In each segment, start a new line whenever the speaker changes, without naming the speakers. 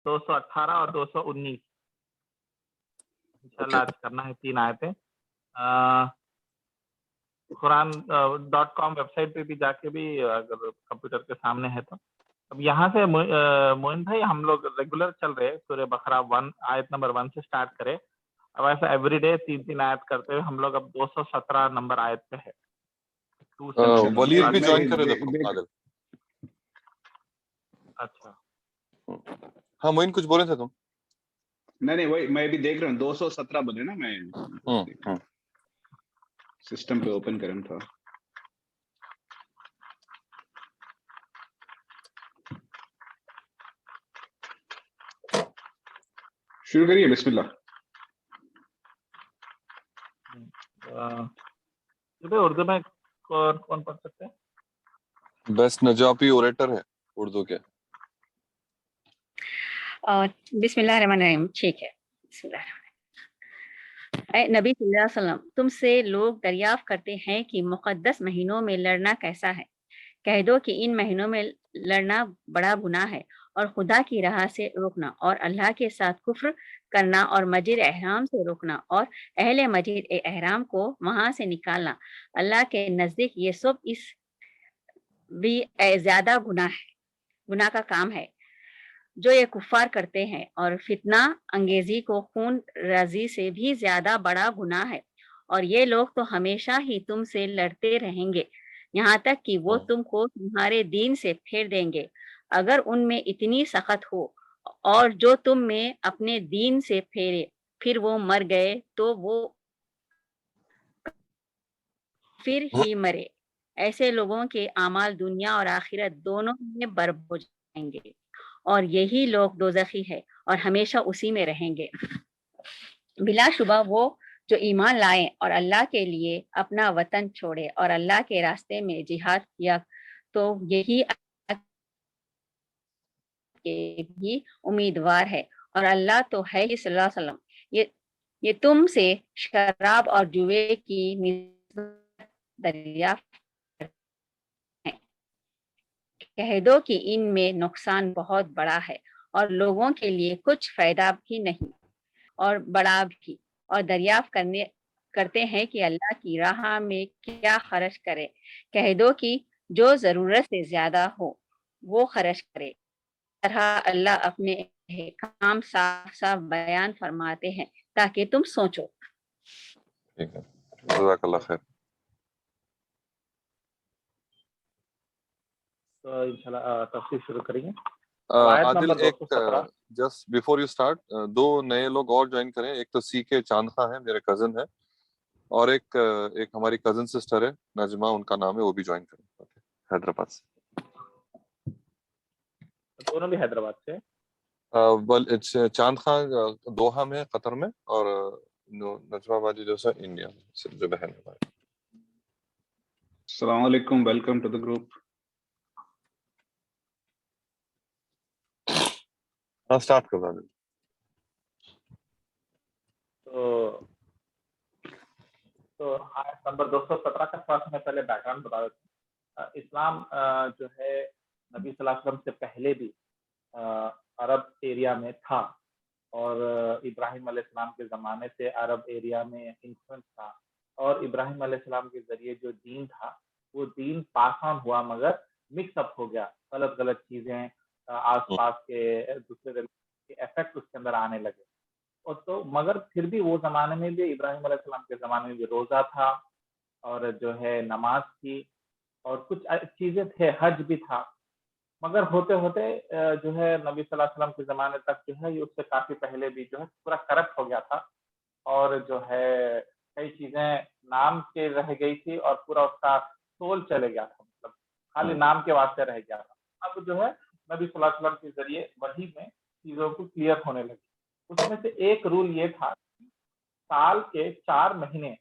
218 और 219 इंशाल्लाह आज करना है 3 आयतें। कुरान.com वेबसाइट पे भी जाके भी अगर कंप्यूटर के सामने है तो। अब यहाँ से मोइन भाई हम लोग रेगुलर चल रहे हैं सूरह बकरा 1 आयत नंबर 1 से स्टार्ट करें। अब ऐसा एवरीडे 3-3 आयत करते हुए हम लोग अब 217 नंबर आयत पे है।
वलीद भी ज्वाइन करे तो
अच्छा
हाँ मोइन कुछ बोले थे तुम?
नहीं वही मैं भी देख रहा हूँ 217 बोले ना, मैं सिस्टम पे ओपन करना था। शुरू करिए, बिस्मिल्लाह।
उर्दू में कौन पढ़ सकते हैं?
बेस्ट नजाफी ओरेटर है उर्दू के।
बिस्मिल्लाहिर्रहमानिर्रहीम। ठीक है, बिस्मिल्लाह। नबी सल्लल्लाहु अलैहि वसल्लम, तुमसे लोग दरियाफ्त करते हैं कि मुक़द्दस महीनों में लड़ना कैसा है। कह दो कि इन महीनों में लड़ना बड़ा गुनाह है और खुदा की राह से रोकना और अल्लाह के साथ कुफ्र करना और मस्जिद एहराम से रोकना और अहले मस्जिद एहराम को वहां से निकालना अल्लाह के नज़दीक ये सब इस भी ज्यादा गुनाह का काम है जो ये कुफ्फार करते हैं, और फितना अंगेजी को खून रजी से भी ज्यादा बड़ा गुनाह है। और ये लोग तो हमेशा ही तुमसे लड़ते रहेंगे यहाँ तक कि वो तुमको तुम्हारे दीन से फेर देंगे अगर उनमें इतनी सख्त हो, और जो तुम में अपने दीन से फेरे फिर वो मर गए तो वो फिर ही मरे। ऐसे लोगों के आमाल दुनिया और आखिरत दोनों में बर्बाद हो जाएंगे और यही लोग दोज़खी है और हमेशा उसी में रहेंगे। बिलाशुबा वो जो ईमान लाए और अल्लाह के लिए अपना वतन छोड़े और अल्लाह के रास्ते में जिहाद किया तो यही के भी उम्मीदवार है। और अल्लाह तो है ही सल्लल्लाहु अलैहि वसल्लम, ये तुमसे शराब और जुए की निस्बत दरियाफ्त है। कह दो कि इनमें नुकसान बहुत बड़ा है और लोगों के लिए कुछ फायदा भी नहीं और बड़ा भी, और दरियाफ्त करते हैं कि अल्लाह की राह में क्या खर्च करे। कह दो कि जो जरूरत से ज्यादा हो वो खर्च करे। तरह अल्लाह अपने काम साफ साफ बयान फरमाते हैं ताकि तुम सोचो।
ठीक है, जज़ाकल्लाह खैर।
तो इंशाल्लाह तफसीर शुरू करेंगे।
आदिल एक जस्ट बिफोर यू स्टार्ट 2 नए लोग और ज्वाइन करें। एक तो सीके चांदखा है, मेरे कजन है, और एक हमारी कजन सिस्टर है नजमा, उनका नाम है, वो भी ज्वाइन करें हैदराबाद से।
दोनों भी हैदराबाद से?
चांदखा दोहा में कतर में, और नजमा वाली जो है इंडिया से, जो बहन है हमारी।
अस्सलाम वालेकुम, वेलकम टू द ग्रुप।
हाँ स्टार्ट कर रहा हूँ।
तो आयत नंबर 217 का थोड़ा सा मैं पहले बैकग्राउंड बता देता हूँ। इस्लाम जो है नबी सल्लल्लाहु अलैहि वसल्लम से पहले भी अरब एरिया में था, और इब्राहिम अलैहिस्सलाम के ज़माने से अरब एरिया में इन्फ्लुएंस था, और इब्राहिम अलैहिस्सलाम के ज़रिए जो दीन था वो दीन पास ऑन हुआ मगर मिक्स अप हो गया। गलत गलत चीज़ें आसपास के दूसरे के इफेक्ट उसके अंदर आने लगे। और तो मगर फिर भी वो ज़माने में भी, इब्राहिम अलैहिस्सलाम के ज़माने में भी रोज़ा था और जो है नमाज थी और कुछ चीज़ें थे, हज भी था। मगर होते होते जो है नबी सल्लल्लाहु अलैहि वसल्लम के ज़माने तक जो है ये उससे काफ़ी पहले भी जो है पूरा करप्ट हो गया था, और जो है कई चीज़ें नाम के रह गई थी और पूरा उसका सोल चले गया था, मतलब खाली नाम के वास्ते रह गया था। अब जो है नबी सल्लल्लाहु अलैहि वसल्लम के ज़रिए वही में चीज़ों को क्लियर होने लगी। उसमें से एक रूल ये था कि साल के 4 महीने,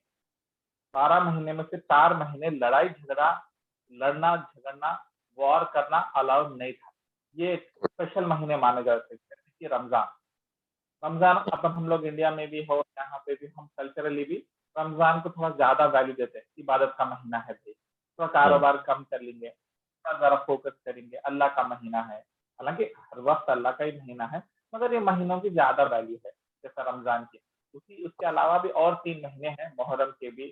12 महीने में से 4 महीने लड़ाई झगड़ा, लड़ना झगड़ना, वॉर करना अलाउड नहीं था। ये स्पेशल महीने माने जाते थे, जैसे कि रमजान अपन हम लोग इंडिया में भी हो, यहाँ पे भी हम कल्चरली भी रमजान को थोड़ा ज्यादा वैल्यू देते हैं। इबादत का महीना है भाई, थोड़ा कारोबार कम कर लेंगे, थोड़ा ज्यादा फोकस करेंगे, अल्लाह का महीना है। हालांकि हर वक्त अल्लाह का ही महीना है, مگر یہ مہینوں کی زیادہ ویلیو ہے جیسا رمضان کی. اس کے علاوہ بھی اور 3 مہینے ہیں محرم کے بھی,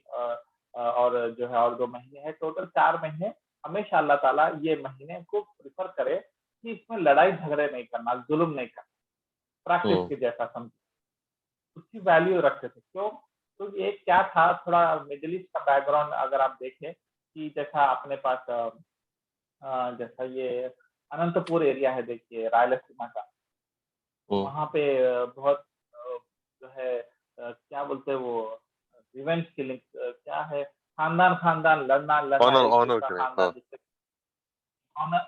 اور جو ہے اور 2 مہینے ہیں, ٹوٹل 4 مہینے. ہمیشہ اللہ تعالیٰ یہ مہینے کو پریفر کرے کہ اس میں لڑائی جھگڑے نہیں کرنا, ظلم نہیں کرنا, پریکٹس کے جیسا سمجھ, اس کی ویلیو رکھتے تھے. کیوں؟ تو یہ کیا تھا, تھوڑا مڈل ایسٹ کا بیک گراؤنڈ اگر آپ دیکھیں کہ جیسا اپنے پاس جیسا یہ اننت پور ایریا ہے, دیکھیے رائلسیما کا, وہاں پہ بہت جو ہے کیا بولتے ہیں وہ ریونج کلنگ, کیا ہے, خاندان لڑنا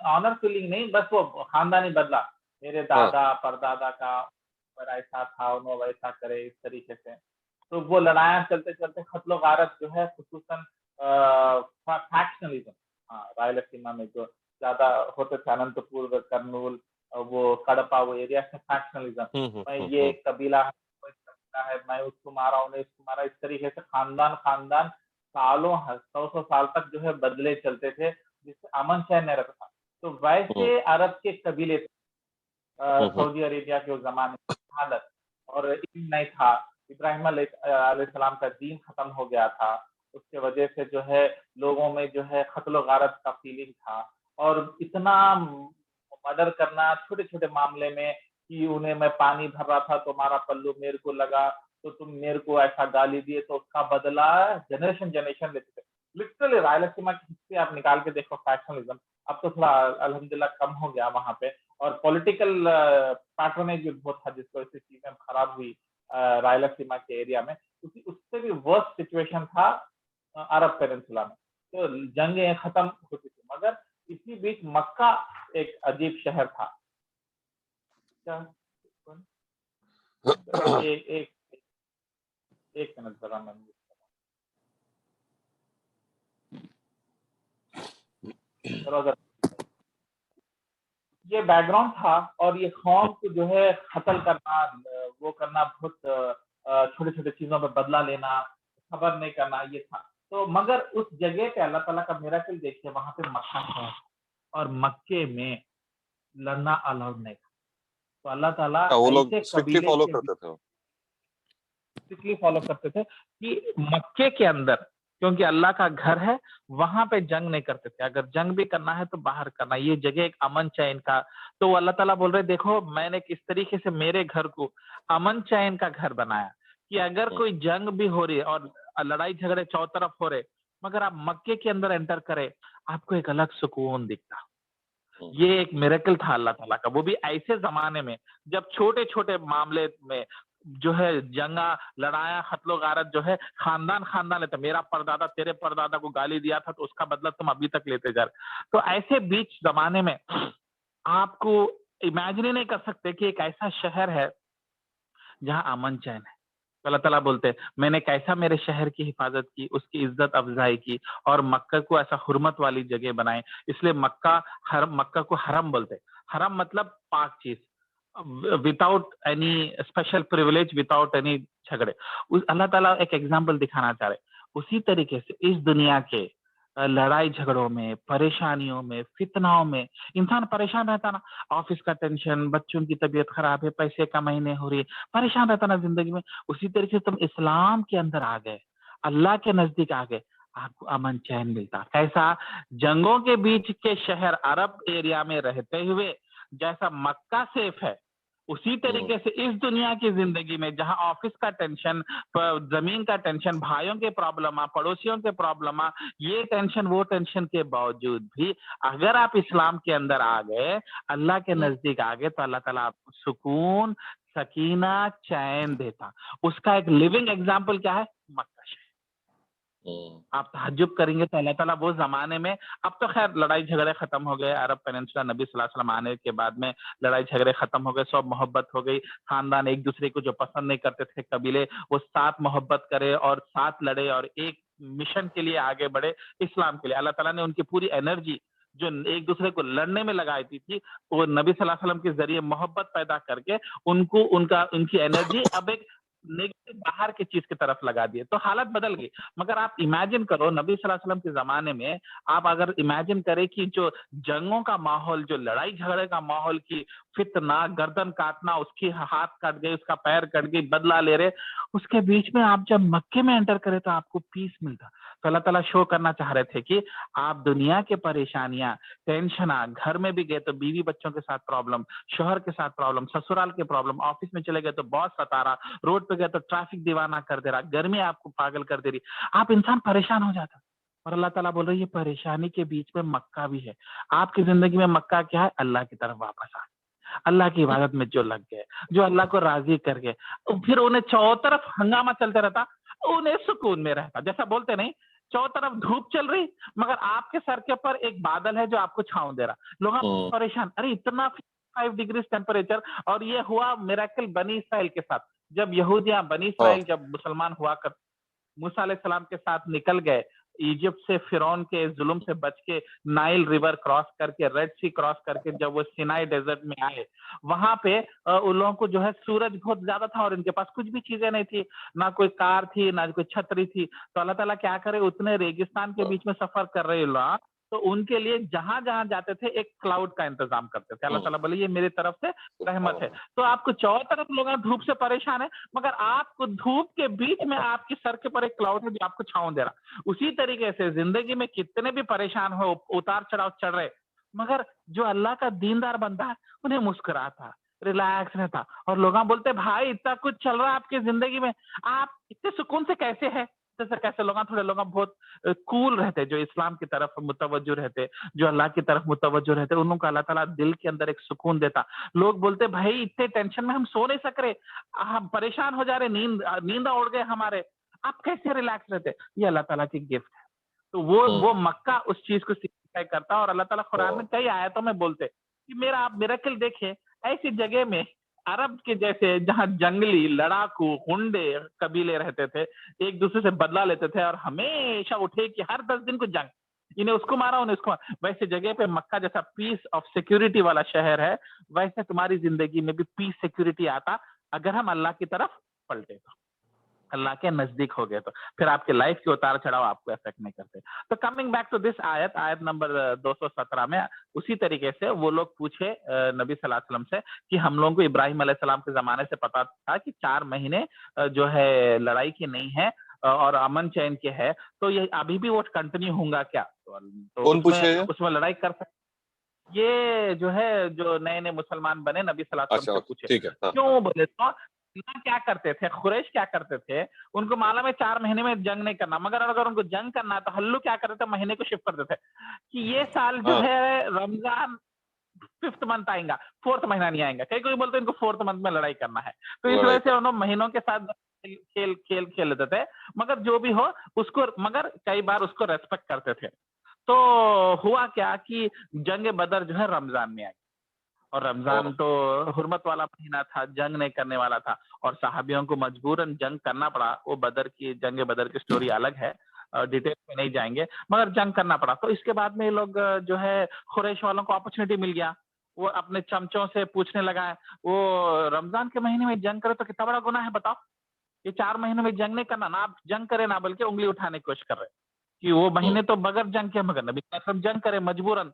آنر کلنگ نہیں, بس وہ خاندانی بدلا, میرے دادا پردادا کا ایسا تھا, انہوں ویسا کرے, اس طریقے سے. تو وہ لڑائیاں چلتے چلتے قتل و غارت جو ہے خصوصاً فیکشنلزم, رائلسیما میں جو زیادہ ہوتے تھے, اننت پور, کرنول, وہ کڑپا, وہ ایریا سے فیکشنلزم, میں یہ قبیلہ ہے, میں اس کو مارا ہوں, اس کو مارا, اس طریقے سے خاندان سالوں 100 سال تک جو ہے بدلے چلتے تھے, جس سے امن چین نہیں رہتا تھا. تو ویسے عرب کے قبیلے سعودی عربیہ کے اس زمانے میں حالت, اور علم نہیں تھا, ابراہیم علیہ السلام کا دین ختم ہو گیا تھا, اس کے وجہ سے جو ہے لوگوں میں جو ہے قتل و غارت کا فیلنگ تھا, اور اتنا مردر کرنا چھوٹے چھوٹے معاملے میں, کہ انہیں میں پانی بھر رہا تھا, تمہارا پلو میرے کو لگا تو تم میرے کو ایسا گالی دیے, تو اس کا بدلہ جنریشن لیتے تھے. لٹرلی رائلسیما کی ہسٹری آپ نکال کے دیکھو, فیکشنلزم اب تو تھوڑا الحمدللہ کم ہو گیا وہاں پہ, اور پولیٹیکل پیٹرنیج بھی بہت تھا, جس کو اس چیزیں خراب ہوئی رائلسیما کے ایریا میں, کیونکہ اس سے بھی ورسٹ سچویشن تھا عرب پیننسولا میں. تو جنگیں ختم ہوتی تھی, مگر اسی بیچ مکہ ایک عجیب شہر تھا. ایک منٹ ذرا میں یہ بیک گراؤنڈ تھا, اور یہ قوم کو جو ہے قتل کرنا, وہ کرنا, بہت چھوٹے چھوٹے چیزوں پہ بدلہ لینا, خبر نہیں کرنا, یہ تھا. تو مگر اس جگہ پہ اللہ تعالیٰ کا میراکل دیکھیے, وہاں پہ مکہ ہے, اور مکے میں لڑنا الاؤڈ نہیں تھا. تو اللہ تعالیٰ
اسٹرکٹلی
فالو کرتے تھے کہ مکے کے اندر, کیونکہ اللہ کا گھر ہے, وہاں پہ جنگ نہیں کرتے تھے. اگر جنگ بھی کرنا ہے تو باہر کرنا, یہ جگہ ایک امن چین کا. تو اللہ تعالیٰ بول رہے دیکھو میں نے کس طریقے سے میرے گھر کو امن چین کا گھر بنایا, کہ اگر کوئی جنگ بھی ہو رہی ہے اور لڑائی جھگڑے چاروں طرف ہو رہے, مگر آپ مکے کے اندر انٹر کرے, آپ کو ایک الگ سکون دکھتا. یہ ایک میریکل تھا اللہ تعالیٰ کا, وہ بھی ایسے زمانے میں جب چھوٹے چھوٹے معاملے میں جو ہے جنگا لڑایا, قتل و غارت جو ہے خاندان لیتا, میرا پردادا تیرے پردادا کو گالی دیا تھا تو اس کا بدلہ تم ابھی تک لیتے جا رہے. تو ایسے بیچ زمانے میں آپ کو امیجن ہی نہیں کر سکتے کہ ایک ایسا شہر ہے جہاں امن چین ہے. اللہ تعالیٰ بولتے میں نے کیسا میرے شہر کی حفاظت کی, اس کی عزت افزائی کی, اور مکہ کو ایسا حرمت والی جگہ بنائے. اس لیے مکہ کو حرم بولتے. حرم مطلب پاک چیز, without any special privilege, without any جھگڑے. اللہ تعالیٰ ایک ایگزامپل دکھانا چاہ رہے, اسی طریقے سے اس دنیا کے لڑائی جھگڑوں میں, پریشانیوں میں, فتنوں میں انسان پریشان رہتا نا, آفس کا ٹینشن, بچوں کی طبیعت خراب ہے, پیسے کمائی نہیں ہو رہی, پریشان رہتا نا زندگی میں. اسی طریقے سے تم اسلام کے اندر آ گئے, اللہ کے نزدیک آ گئے, آپ کو امن چین ملتا. کیسا؟ جنگوں کے بیچ کے شہر عرب ایریا میں رہتے ہوئے جیسا مکہ سیف ہے, اسی طریقے سے اس دنیا کی زندگی میں جہاں آفس کا ٹینشن, زمین کا ٹینشن, بھائیوں کے پرابلم, پڑوسیوں کے پرابلم, یہ ٹینشن وہ ٹینشن کے باوجود بھی اگر آپ اسلام کے اندر آ گئے, اللہ کے نزدیک آ گئے, تو اللہ تعالیٰ آپ کو سکون, سکینہ, چین دیتا. اس کا ایک لیونگ ایگزامپل کیا ہے؟ مکہ شہر. آپ تحجب کریں گے تو اللہ تعالیٰ وہ زمانے میں, اب تو خیر لڑائی جھگڑے ختم ہو گئے عرب پیننسولا, نبی صلی اللہ علیہ وسلم آنے کے بعد میں لڑائی جھگڑے ختم ہو گئے, سب محبت ہو گئی, خاندان ایک دوسرے کو جو پسند نہیں کرتے تھے قبیلے, وہ ساتھ محبت کرے اور ساتھ لڑے اور ایک مشن کے لیے آگے بڑھے, اسلام کے لیے. اللہ تعالیٰ نے ان کی پوری انرجی جو ایک دوسرے کو لڑنے میں لگائی تھی, وہ نبی صلی اللہ علیہ وسلم کے ذریعے محبت پیدا کر کے ان کی انرجی اب ایک नेगेटिव बाहर की चीज की तरफ लगा दिए, तो हालत बदल गई। मगर आप इमेजिन करो नबी सल्लल्लाहु अलैहि वसल्लम के जमाने में, आप अगर इमेजिन करें कि जो जंगों का माहौल, जो लड़ाई झगड़े का माहौल, की फितना, गर्दन काटना, उसकी हाथ कट गई, उसका पैर कट गई, बदला ले रहे, उसके बीच में आप जब मक्के में एंटर करे तो आपको पीस मिलता। तो अल्लाह ताला शो करना चाह रहे थे कि आप दुनिया के परेशानियां, टेंशन, घर में भी गए तो बीवी बच्चों के साथ प्रॉब्लम, शोहर के साथ प्रॉब्लम, ससुराल के प्रॉब्लम, ऑफिस में चले गए तो बॉस सता रहा, रोड पे गए तो ट्रैफिक दीवाना कर दे रहा, गर्मी आपको पागल कर दे रही, आप इंसान परेशान हो जाता। और अल्लाह ताला बोल रहे ये परेशानी के बीच में मक्का भी है। आपकी जिंदगी में मक्का क्या है? अल्लाह की तरफ वापस आ, अल्लाह की इबादत में जो लग गए, जो अल्लाह को राजी कर गए, फिर उन्हें चारों तरफ हंगामा चलते रहता, उन्हें सुकून में रहता। जैसा बोलते नहीं, चारों तरफ धूप चल रही मगर आपके सर के ऊपर एक बादल है जो आपको छांव दे रहा। लोग परेशान, अरे इतना 5 डिग्री टेम्परेचर। और ये हुआ मिरेकल बनी इसराइल के साथ, जब यहूदियां बनी इसराइल जब मुसलमान हुआ कर मूसा अलैहिस्सलाम के साथ निकल गए इजिप्ट से, फिरौन के जुल्म से बच के, नाइल रिवर क्रॉस करके, रेड सी क्रॉस करके जब वो सिनाई डेजर्ट में आए, वहां पे उन लोगों को जो है सूरज बहुत ज्यादा था और इनके पास कुछ भी चीजें नहीं थी, ना कोई कार थी, ना कोई छतरी थी। तो अल्लाह ताला क्या करे, उतने रेगिस्तान के बीच में सफर कर रहे लोग, तो उनके लिए जहां जहां जाते थे एक क्लाउड का इंतजाम करते थे। अल्लाह ताला बोले ये मेरी तरफ से रहमत है। तो आपको चारों तरफ लोग धूप से परेशान है, मगर आपको धूप के बीच में आपके सर के पर एक क्लाउड है जो आपको छांव दे रहा। उसी तरीके से जिंदगी में कितने भी परेशान हो, उतार चढ़ाव चढ़ रहे, मगर जो अल्लाह का दीनदार बंदा है उन्हें मुस्कुराता, रिलैक्स रहता। और लोग बोलते भाई इतना कुछ चल रहा है आपकी जिंदगी में, आप इतने सुकून से कैसे है? जैसे कैसे लोग, थोड़े लोग बहुत कूल रहते, जो इस्लाम की तरफ मुतवज्जो रहते, जो अल्लाह की तरफ मुतवज्जो रहते, उन लोगों को अल्लाह ताला दिल के अंदर एक सुकून देता। लोग बोलते भाई इतने टेंशन में हम सो नहीं सक रहे, हम परेशान हो जा रहे, नींद उड़ गए हमारे, आप कैसे रिलैक्स रहते? ये अल्लाह ताला की गिफ्ट है। तो वो मक्का उस चीज को सिग्निफाई करता। और अल्लाह ताला कुरान में कई आयतों में बोलते कि मेरा आप मिरेकल देखे ऐसी जगह में, अरब के जैसे जहां जंगली लड़ाकू हुंडे कबीले रहते थे, एक दूसरे से बदला लेते थे और हमेशा उठे कि हर 10 दिन को जंग, इन्हें उसको मारा उन्हें उसको मारा, वैसे जगह पे मक्का जैसा पीस ऑफ सिक्योरिटी वाला शहर है, वैसे तुम्हारी जिंदगी में भी पीस सिक्योरिटी आता अगर हम अल्लाह की तरफ पलटे, तो अल्लाह के नजदीक हो गए, तो फिर आपके लाइफ के उतार चढ़ाव आपको इफेक्ट नहीं करते। तो कमिंग बैक टू दिस आयत नंबर 217 में उसी तरीके से वो लोग पूछे नबी सल्लल्लाहु अलैहि वसल्लम से कि हम लोगों को इब्राहिम अलैहिस्सलाम के जमाने से पता था कि 4 महीने जो है लड़ाई की नहीं है और अमन चैन के है, तो ये अभी भी वो कंटिन्यू होगा क्या? तो उसमें लड़ाई कर सकते, ये जो है जो नए नए मुसलमान बने नबी सल्लल्लाहु अलैहि वसल्लम से पूछे। क्यों बोले तो क्या करते थे, कुरैश क्या करते थे, उनको मालूम है 4 महीने में जंग नहीं करना, मगर अगर उनको जंग करना है तो हल्लू क्या करते थे, महीने को शिफ्ट करते थे कि ये साल जो है रमजान 5th मंथ आएगा, 4th महीना नहीं आएगा। कई कोई बोलते हैं इनको 4th मंथ में लड़ाई करना है, तो इस वजह से उन्होंने महीनों के साथ खेल लेते थे। मगर जो भी हो उसको, मगर कई बार उसको रेस्पेक्ट करते थे। तो हुआ क्या कि जंग बदर जो है रमजान में आई, और रमजान तो हुर्मत वाला महीना था, जंग नहीं करने वाला था, और सहाबियों को मजबूरन जंग करना पड़ा। वो जंग बदर की स्टोरी अलग है, डिटेल में नहीं जाएंगे, मगर जंग करना पड़ा। तो इसके बाद में ये लोग जो है कुरैश वालों को अपॉर्चुनिटी मिल गया, वो अपने चमचों से पूछने लगा, वो रमजान के महीने में जंग करे तो कितना बड़ा गुनाह है बताओ, ये 4 महीनों में जंग नहीं करना, ना आप जंग करे ना बल्कि उंगली उठाने की कोशिश कर रहे कि वो महीने तो बगैर जंग के, मगर नबी सब जंग करे मजबूरन,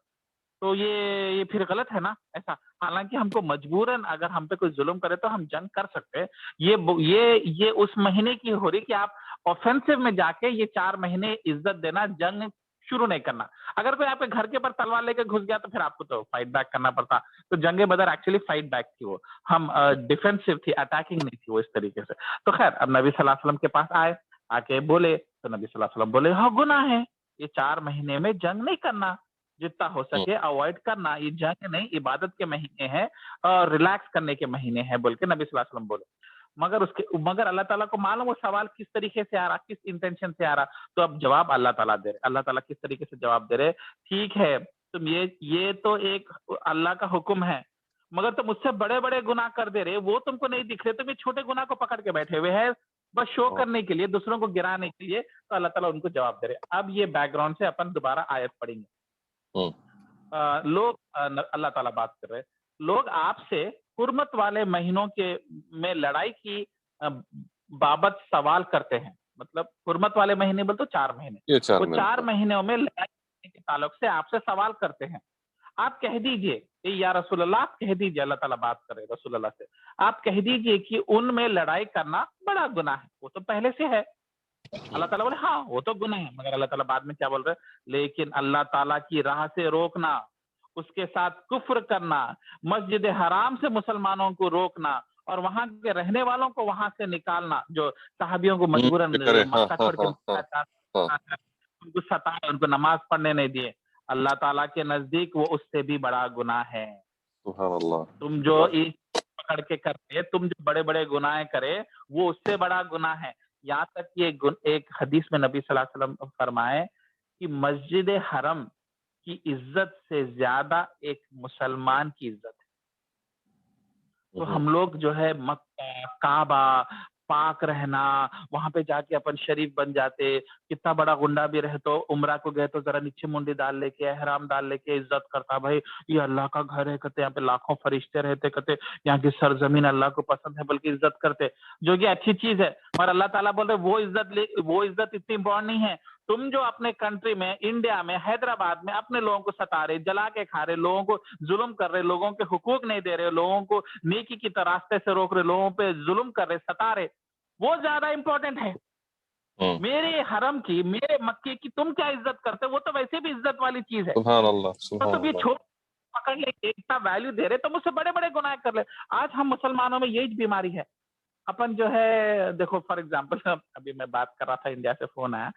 तो ये फिर गलत है ना ऐसा। हालांकि हमको मजबूरन अगर हम पे कोई जुल्म करे तो हम जंग कर सकते हैं। ये उस महीने की हो रही कि आप ऑफेंसिव में जाके ये 4 महीने इज्जत देना, जंग शुरू नहीं करना। अगर कोई आपके घर के पर तलवार लेके घुस गया तो फिर आपको तो फाइट बैक करना पड़ता। तो जंगे बदर एक्चुअली फाइट बैक थी, वो हम डिफेंसिव थी, अटैकिंग नहीं थी वो इस तरीके से। तो खैर अब नबी सल्लल्लाहु अलैहि वसल्लम के पास आए, आके बोले, तो नबी सल्लल्लाहु अलैहि वसल्लम बोले हाँ गुनाह है, ये 4 महीने में जंग नहीं करना, जितना हो सके अवॉइड करना, ये जंग नहीं इबादत के महीने हैं और रिलैक्स करने के महीने हैं बोल के नबी सल्लल्लाहु अलैहि वसल्लम बोले। मगर अल्लाह ताला को मालूम वो सवाल किस तरीके से आ रहा, किस इंटेंशन से आ रहा, तो अब जवाब अल्लाह ताला दे रहे। अल्लाह ताला किस तरीके से जवाब दे रहे, ठीक है तुम ये तो एक अल्लाह का हुक्म है, मगर तुम मुझसे बड़े बड़े गुनाह कर दे रहे, वो तुमको नहीं दिख रहे, तुम ये छोटे गुनाह को पकड़ के बैठे हुए हैं बस शो करने के लिए, दूसरों को गिराने के लिए। तो अल्लाह ताला उनको जवाब दे रहे। अब ये बैकग्राउंड से अपन दोबारा आयत पढ़ेंगे। लोग अल्लाह ताला बात कर रहे, लोग आपसे हुर्मत वाले महीनों के में लड़ाई की बाबत सवाल करते हैं, मतलब हुर्मत वाले महीने बोल तो 4 महीने,
ये 4
वो
महीने
4 महीनों में लड़ाई करने के ताल्लुक से आपसे सवाल करते हैं। आप कह दीजिए या रसूल अल्लाह, आप कह दीजिए, अल्लाह ताला बात करे रसूल अल्लाह से, आप कह दीजिए कि उनमें लड़ाई करना बड़ा गुनाह है, वो तो पहले से है। अल्लाह ताला बोले हाँ वो तो गुनाह है, मगर अल्लाह ताला बाद में क्या बोल रहे हैं, लेकिन अल्लाह ताला की राह से रोकना, उसके साथ कुफ्र करना, मस्जिद हराम से मुसलमानों को रोकना और वहां के रहने वालों को वहां से निकालना, जो सहाबियों को मजबूरन मक्का छोड़ के उनको सताए, उनको नमाज पढ़ने नहीं दिए, अल्लाह ताला के नजदीक वो उससे भी बड़ा गुनाह है।
सुभान अल्लाह।
तुम जो इस पकड़ के करते, तुम जो बड़े बड़े गुनाह करे, वो उससे बड़ा गुनाह है। यहाँ तक कि एक हदीस में नबी सल्लल्लाहु अलैहि वसल्लम फरमाए कि मस्जिद हरम की इज्जत से ज्यादा एक मुसलमान की इज्जत है। तो हम लोग जो है मक्का, काबा, पाक रहना, वहां पे जाके अपन शरीफ बन जाते, कितना बड़ा गुंडा भी रहे तो उम्रा को गए तो जरा नीचे मुंडी डाल लेके, एहराम डाल लेके इज्जत करता, भाई ये अल्लाह का घर है, कहते यहाँ पे लाखों फरिश्ते रहते, कहते यहाँ की सरजमीन अल्लाह को पसंद है, बल्कि इज्जत करते, जो कि अच्छी चीज है। मगर अल्लाह ताला बोल रहे वो इज्जत इतनी इम्पोर्टेंट नहीं है। तुम जो अपने कंट्री में, इंडिया में, हैदराबाद में अपने लोगों को सता रहे, जला के खा रहे, लोगों को जुल्म कर रहे, लोगों के हुकूक नहीं दे रहे, लोगों को नेकी की रास्ते से रोक रहे, लोगों पे जुल्म कर रहे, सता रहे, वो ज्यादा इंपॉर्टेंट है। मेरे हरम की, मेरे मक्के की तुम क्या इज्जत करते, वो तो वैसे भी इज्जत वाली चीज है।
सुभान अल्लाह, सुभान
तो ये छोड़ पकड़ लेके इतना वैल्यू दे रहे, तो मुझसे बड़े बड़े गुनाह कर ले। आज हम मुसलमानों में यही बीमारी है। अपन जो है देखो, फॉर एग्जाम्पल अभी मैं बात कर रहा था, इंडिया से फोन आया,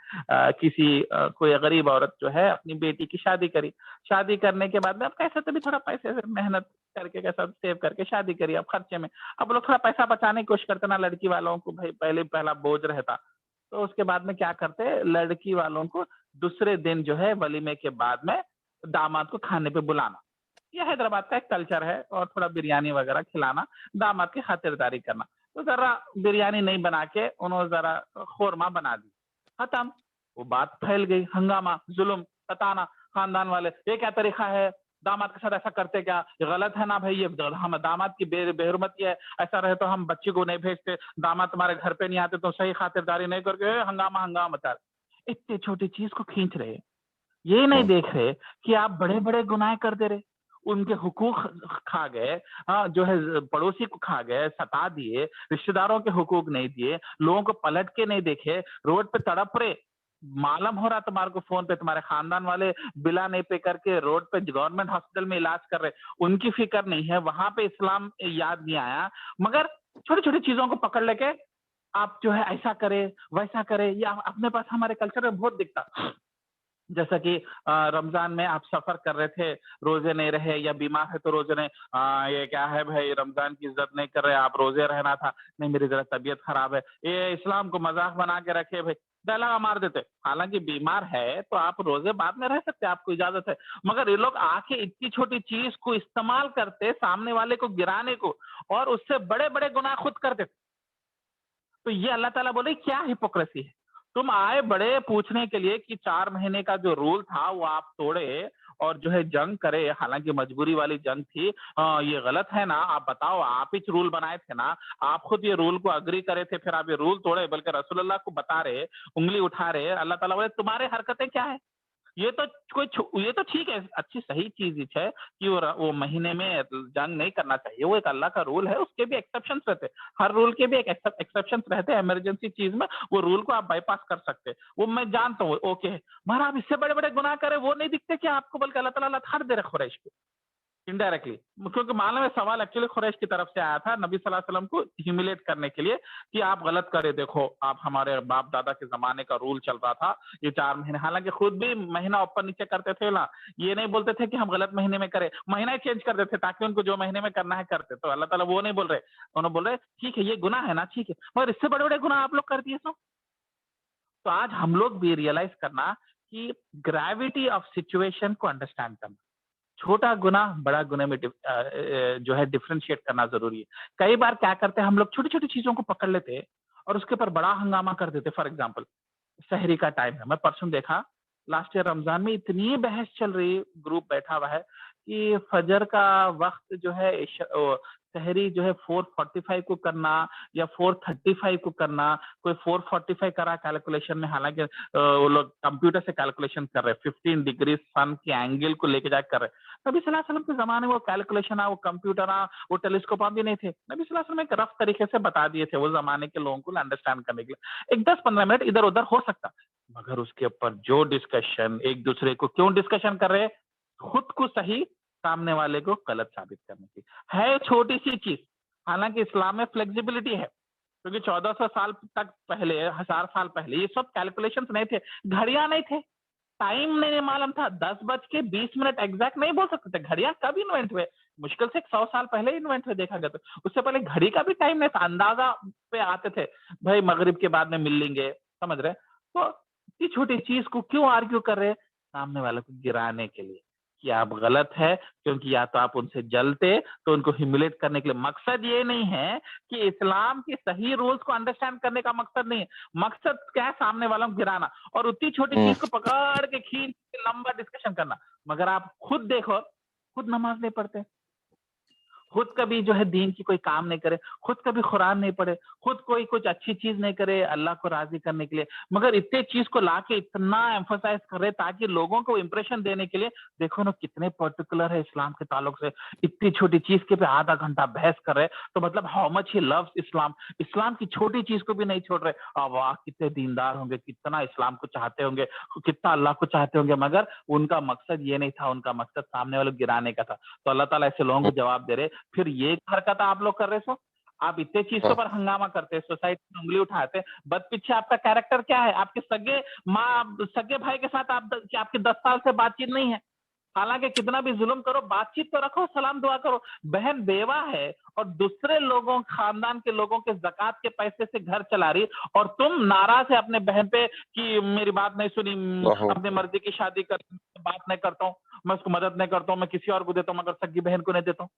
कोई गरीब औरत जो है अपनी बेटी की शादी करी, शादी करने के बाद में अब कैसे तो भी थोड़ा पैसे से मेहनत करके कैसा सेव करके शादी करी, अब खर्चे में अब लोग थोड़ा पैसा बचाने की कोशिश करते ना, लड़की वालों को भाई पहला बोझ रहता, तो उसके बाद में क्या करते, लड़की वालों को दूसरे दिन जो है वलीमे के बाद में दामाद को खाने पे बुलाना, ये हैदराबाद का एक कल्चर है, और थोड़ा बिरयानी वगैरह खिलाना, दामाद की खातिरदारी करना। तो जरा बिरयानी नहीं बना के उन्होंने जरा खोरमा बना दी, खत्म, वो बात फैल गई, हंगामा, जुल्म, सताना, खानदान वाले, ये क्या तरीका है, दामाद के साथ ऐसा करते क्या, ये गलत है ना भाई, ये हम दामाद की बेहरमती है, ऐसा रहे तो हम बच्ची को नहीं भेजते, दामाद तुम्हारे घर पे नहीं आते तो सही खातिरदारी नहीं करके हंगामा हंगामा मचा रहे। इतनी छोटी चीज को खींच रहे, ये नहीं देख रहे कि आप बड़े बड़े गुनाह कर दे रहे, उनके हुकूक खा गए, जो है पड़ोसी को खा गए, सता दिए, रिश्तेदारों के हुकूक नहीं दिए, लोगों को पलट के नहीं देखे, रोड पे तड़प रहे, मालूम हो रहा तुम्हारे को फोन पे तुम्हारे खानदान वाले बिला नहीं पे करके रोड पे गवर्नमेंट हॉस्पिटल में इलाज कर रहे, उनकी फिक्र नहीं है, वहां पे इस्लाम याद नहीं आया, मगर छोटी छोटी चीजों को पकड़ लेके आप जो है ऐसा करे वैसा करे, या अपने पास हमारे कल्चर में बहुत दिखता। जैसा कि रमजान में आप सफर कर रहे थे, रोजे नहीं रहे, या बीमार है तो रोजे नहीं, ये क्या है भाई, रमजान की इज्जत नहीं कर रहे, आप रोजे रहना था, नहीं मेरी जरा तबीयत खराब है, ये इस्लाम को मजाक बना के रखे भाई, डला मार देते। हालांकि बीमार है तो आप रोजे बाद में रह सकते, आपको इजाजत है, मगर ये लोग आके इतनी छोटी चीज को इस्तेमाल करते सामने वाले को गिराने को, और उससे बड़े बड़े गुनाह खुद करते। तो ये अल्लाह ताला बोले क्या हिपोक्रेसी है, तुम आए बड़े पूछने के लिए कि 4 महीने का जो रूल था वो आप तोड़े और जो है जंग करे, हालांकि मजबूरी वाली जंग थी, ये गलत है ना, आप बताओ, आप ही रूल बनाए थे ना, आप खुद ये रूल को अग्री करे थे, फिर आप ये रूल तोड़े, बल्कि रसूलुल्लाह को बता रहे, उंगली उठा रहे, अल्लाह ताला बोले तुम्हारे हरकतें क्या है, ये तो ठीक है, अच्छी सही चीज है कि वो महीने में जंग नहीं करना चाहिए, वो एक अल्लाह का रूल है, उसके भी एक्सेप्शंस रहते हैं, हर रूल के भी एक एक्सेप्शंस रहते हैं, इमरजेंसी चीज में वो रूल को आप बाईपास कर सकते हैं, वो मैं जानता हूँ, ओके, मगर आप इससे बड़े बड़े गुनाह करें वो नहीं दिखते क्या आपको, बल्कि अल्लाह ताला लताड़ दे रहे कुरैश को इनडायरेक्टली, क्योंकि मालूम है सवाल एक्चुअली कुरैश की तरफ से आया था नबी सल्लल्लाहु अलैहि वसल्लम को ह्यूमिलेट करने के लिए कि आप गलत करे, देखो आप हमारे बाप दादा के जमाने का रूल चल रहा था ये 4 महीने, हालांकि खुद भी महीना ऊपर नीचे करते थे ना, ये नहीं बोलते थे कि हम गलत महीने में करें, महीना ही चेंज कर देते ताकि उनको जो महीने में करना है करते, तो अल्लाह ताला वो नहीं बोल रहे, उन्होंने बोल रहे ठीक है ये गुनाह है ना, ठीक है, मगर इससे बड़े बड़े गुनाह आप लोग कर दिए। तो आज हम लोग भी रियलाइज करना कि ग्रेविटी ऑफ सिचुएशन को अंडरस्टैंड करना, छोटा गुना बड़ा गुना में जो है डिफरेंशिएट करना जरूरी है। कई बार क्या करते हैं हम लोग, छोटी छोटी चीजों को पकड़ लेते हैं और उसके ऊपर बड़ा हंगामा कर देते। फॉर एग्जांपल सहरी का टाइम है, मैं परसों देखा लास्ट ईयर रमजान में इतनी बहस चल रही, ग्रुप बैठा हुआ है कि फजर का वक्त जो है सहरी जो है 4:45 को करना या 4:35 को करना, कोई 4:45 करा कैलकुलेशन में, हालांकि वो लोग कंप्यूटर से कैलकुलेशन कर रहे हैं, 15 डिग्री सन के एंगल को लेके जाकर कर रहे हैं। नबी सल्लल्लाहु अलैहि वसल्लम के जमाने में वो कैलकुलेशन वो कंप्यूटर वो टेलीस्कोप भी नहीं थे। नबी सल्लल्लाहु अलैहि वसल्लम एक रफ तरीके से बता दिए थे वो जमाने के लोगों को अंडरस्टैंड करने के लिए। एक 10-15 मिनट इधर उधर हो सकता, मगर उसके ऊपर जो डिस्कशन, एक दूसरे को क्यों डिस्कशन कर रहे, खुद को सही, सामने वाले को गलत साबित करने की है। छोटी सी चीज, हालांकि इस्लाम में फ्लेक्सिबिलिटी है, क्योंकि 1400 साल तक पहले, 1000 साल पहले ये सब कैलकुलेशंस नहीं थे, घड़ियां नहीं थे, टाइम नहीं मालूम था, 10:20 एग्जैक्ट नहीं बोल सकते थे। घड़ियां कब इन्वेंट हुए? मुश्किल से 100 साल पहले इन्वेंट हुए देखा गया तो। उससे पहले घड़ी का भी टाइम नहीं था, अंदाजा पे आते थे, भाई मगरिब के बाद में मिल लेंगे, समझ रहे? तो इतनी छोटी चीज को क्यों आर्ग्यू कर रहे? सामने वाले को गिराने के लिए कि आप गलत है, क्योंकि या तो आप उनसे जलते तो उनको ह्यूमिलेट करने के लिए। मकसद ये नहीं है कि इस्लाम के सही रूल्स को अंडरस्टैंड करने का मकसद नहीं है, मकसद क्या है? सामने वालों को गिराना और उतनी छोटी चीज को पकड़ के खींच के लंबा डिस्कशन करना। मगर आप खुद देखो, खुद नमाज नहीं पढ़ते, खुद कभी जो है दीन की कोई काम नहीं करे, खुद कभी कुरान नहीं पढ़े, खुद कोई कुछ अच्छी चीज नहीं करे अल्लाह को राजी करने के लिए, मगर इतने चीज को लाके इतना एम्फोसाइज कर रहे ताकि लोगों को इंप्रेशन देने के लिए। देखो ना कितने पर्टिकुलर है इस्लाम के ताल्लुक से, इतनी छोटी चीज के पे आधा घंटा बहस कर रहे, तो मतलब हाउ मच ही लव्स इस्लाम। इस्लाम की छोटी चीज को भी नहीं छोड़ रहे। वाह कितने दीनदार होंगे, कितना इस्लाम को चाहते होंगे, कितना अल्लाह को चाहते होंगे, मगर उनका मकसद ये नहीं था, उनका मकसद सामने वाले गिराने का था। तो अल्लाह ताला ऐसे लोगों को जवाब दे रहे, फिर ये हरकत आप लोग कर रहे हो, आप इतने चीजों पर हंगामा करते हैं, सोसाइटी में उंगली उठाते हैं, बद पीछे आपका कैरेक्टर क्या है? आपके सगे माँ, सगे भाई के साथ आपकी 10 साल से बातचीत नहीं है, हालांकि कितना भी जुल्म करो बातचीत तो रखो, सलाम दुआ करो। बहन बेवा है और दूसरे लोगों, खानदान के लोगों के ज़कात के पैसे से घर चला रही, और तुम नाराज है अपने बहन पे कि मेरी बात नहीं सुनी, अपनी मर्जी की शादी कर, बात नहीं करता हूँ, मैं उसको मदद नहीं करता हूँ, मैं किसी और को देता हूँ मगर सगी बहन को नहीं देता हूँ।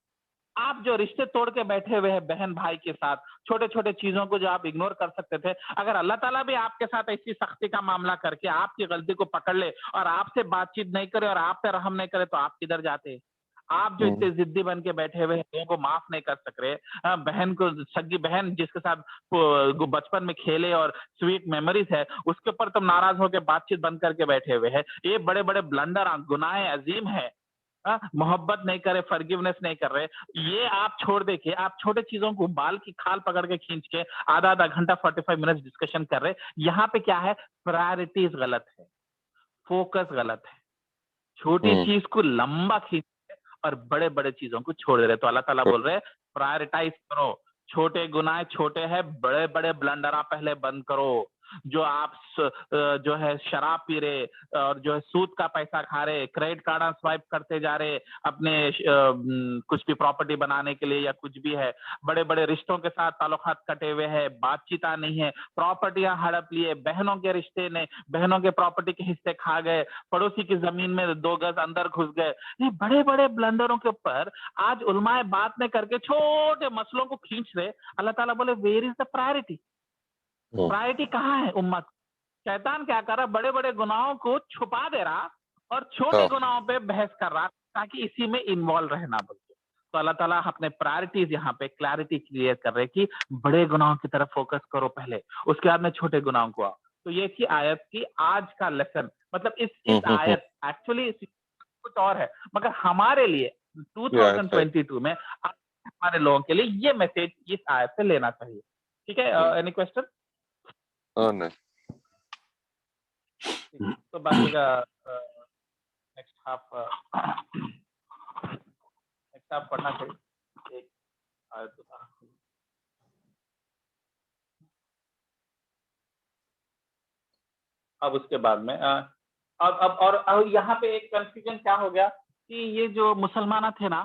आप जो रिश्ते तोड़ के बैठे हुए हैं बहन भाई के साथ, छोटे छोटे चीजों को जो आप इग्नोर कर सकते थे, अगर अल्लाह ताला भी आपके साथ ऐसी सख्ती का मामला करके आपकी गलती को पकड़ ले और आपसे बातचीत नहीं करे और आप पे रहम नहीं करे, तो आप किधर जाते? आप जो इतने जिद्दी बन के बैठे हुए हैं, लोगों को माफ नहीं कर सक रहे, बहन को, सगी बहन जिसके साथ बचपन में खेले और स्वीट मेमोरीज है, उसके ऊपर तुम नाराज होकर बातचीत बंद करके बैठे हुए हैं। ये बड़े बड़े ब्लंडर, गुनाह अजीम है। मोहब्बत नहीं करे, फॉरगिवनेस नहीं कर रहे, ये आप छोड़ दे के आप छोटे चीजों को बाल की खाल पकड़ के खींच के आधा घंटा 45 मिनट डिस्कशन कर रहे। यहाँ पे क्या है? प्रायोरिटीज गलत है, फोकस गलत है, छोटी चीज को लंबा खींच और बड़े बड़े चीजों को छोड़ दे रहे। तो अल्लाह ताला बोल रहे प्रायोरिटाइज करो, छोटे गुनाह छोटे हैं, बड़े बड़े ब्लंडर पहले बंद करो। जो आप जो है शराब पी रहे और जो है सूद का पैसा खा रहे, क्रेडिट कार्ड स्वाइप करते जा रहे अपने कुछ भी प्रॉपर्टी बनाने के लिए या कुछ भी है, बड़े बड़े रिश्तों के साथ ताल्लुकात कटे हुए हैं, बातचीत नहीं है, प्रॉपर्टियां हड़प लिए, बहनों के रिश्ते ने बहनों के प्रॉपर्टी के हिस्से खा गए, पड़ोसी की जमीन में 2 गज अंदर घुस गए। ये बड़े बड़े ब्लंडरों के ऊपर आज उलमाए बात नहीं करके छोटे मसलों को खींच रहे। अल्लाह ताला बोले where is the priority? Priority कहाँ है उम्मत? शैतान क्या कर रहा? बड़े बड़े गुनाहों को छुपा दे रहा और छोटे गुनाहों पे बहस कर रहा ताकि इसी में इन्वॉल्व रहना बोलते। तो अल्लाह ताला अपने प्रायोरिटीज यहाँ पे क्लैरिटी क्लियर कर रहे कि बड़े गुनाहों की तरफ फोकस करो पहले, उसके बाद में छोटे गुनाहों को आओ। तो ये थी आयत की आज का लेसन। मतलब इस आयत एक्चुअली कुछ और है, मगर हमारे लिए 2022 में हमारे लोगों के लिए ये मैसेज इस आयत से लेना चाहिए। ठीक है, एनी क्वेश्चन?
नहीं।
तो बाकी का नेक्स्ट हाफ पढ़ना चाहिए। एक आयत था, अब उसके बाद में अब और यहाँ पे एक कंफ्यूजन क्या हो गया कि ये जो मुसलमान थे ना,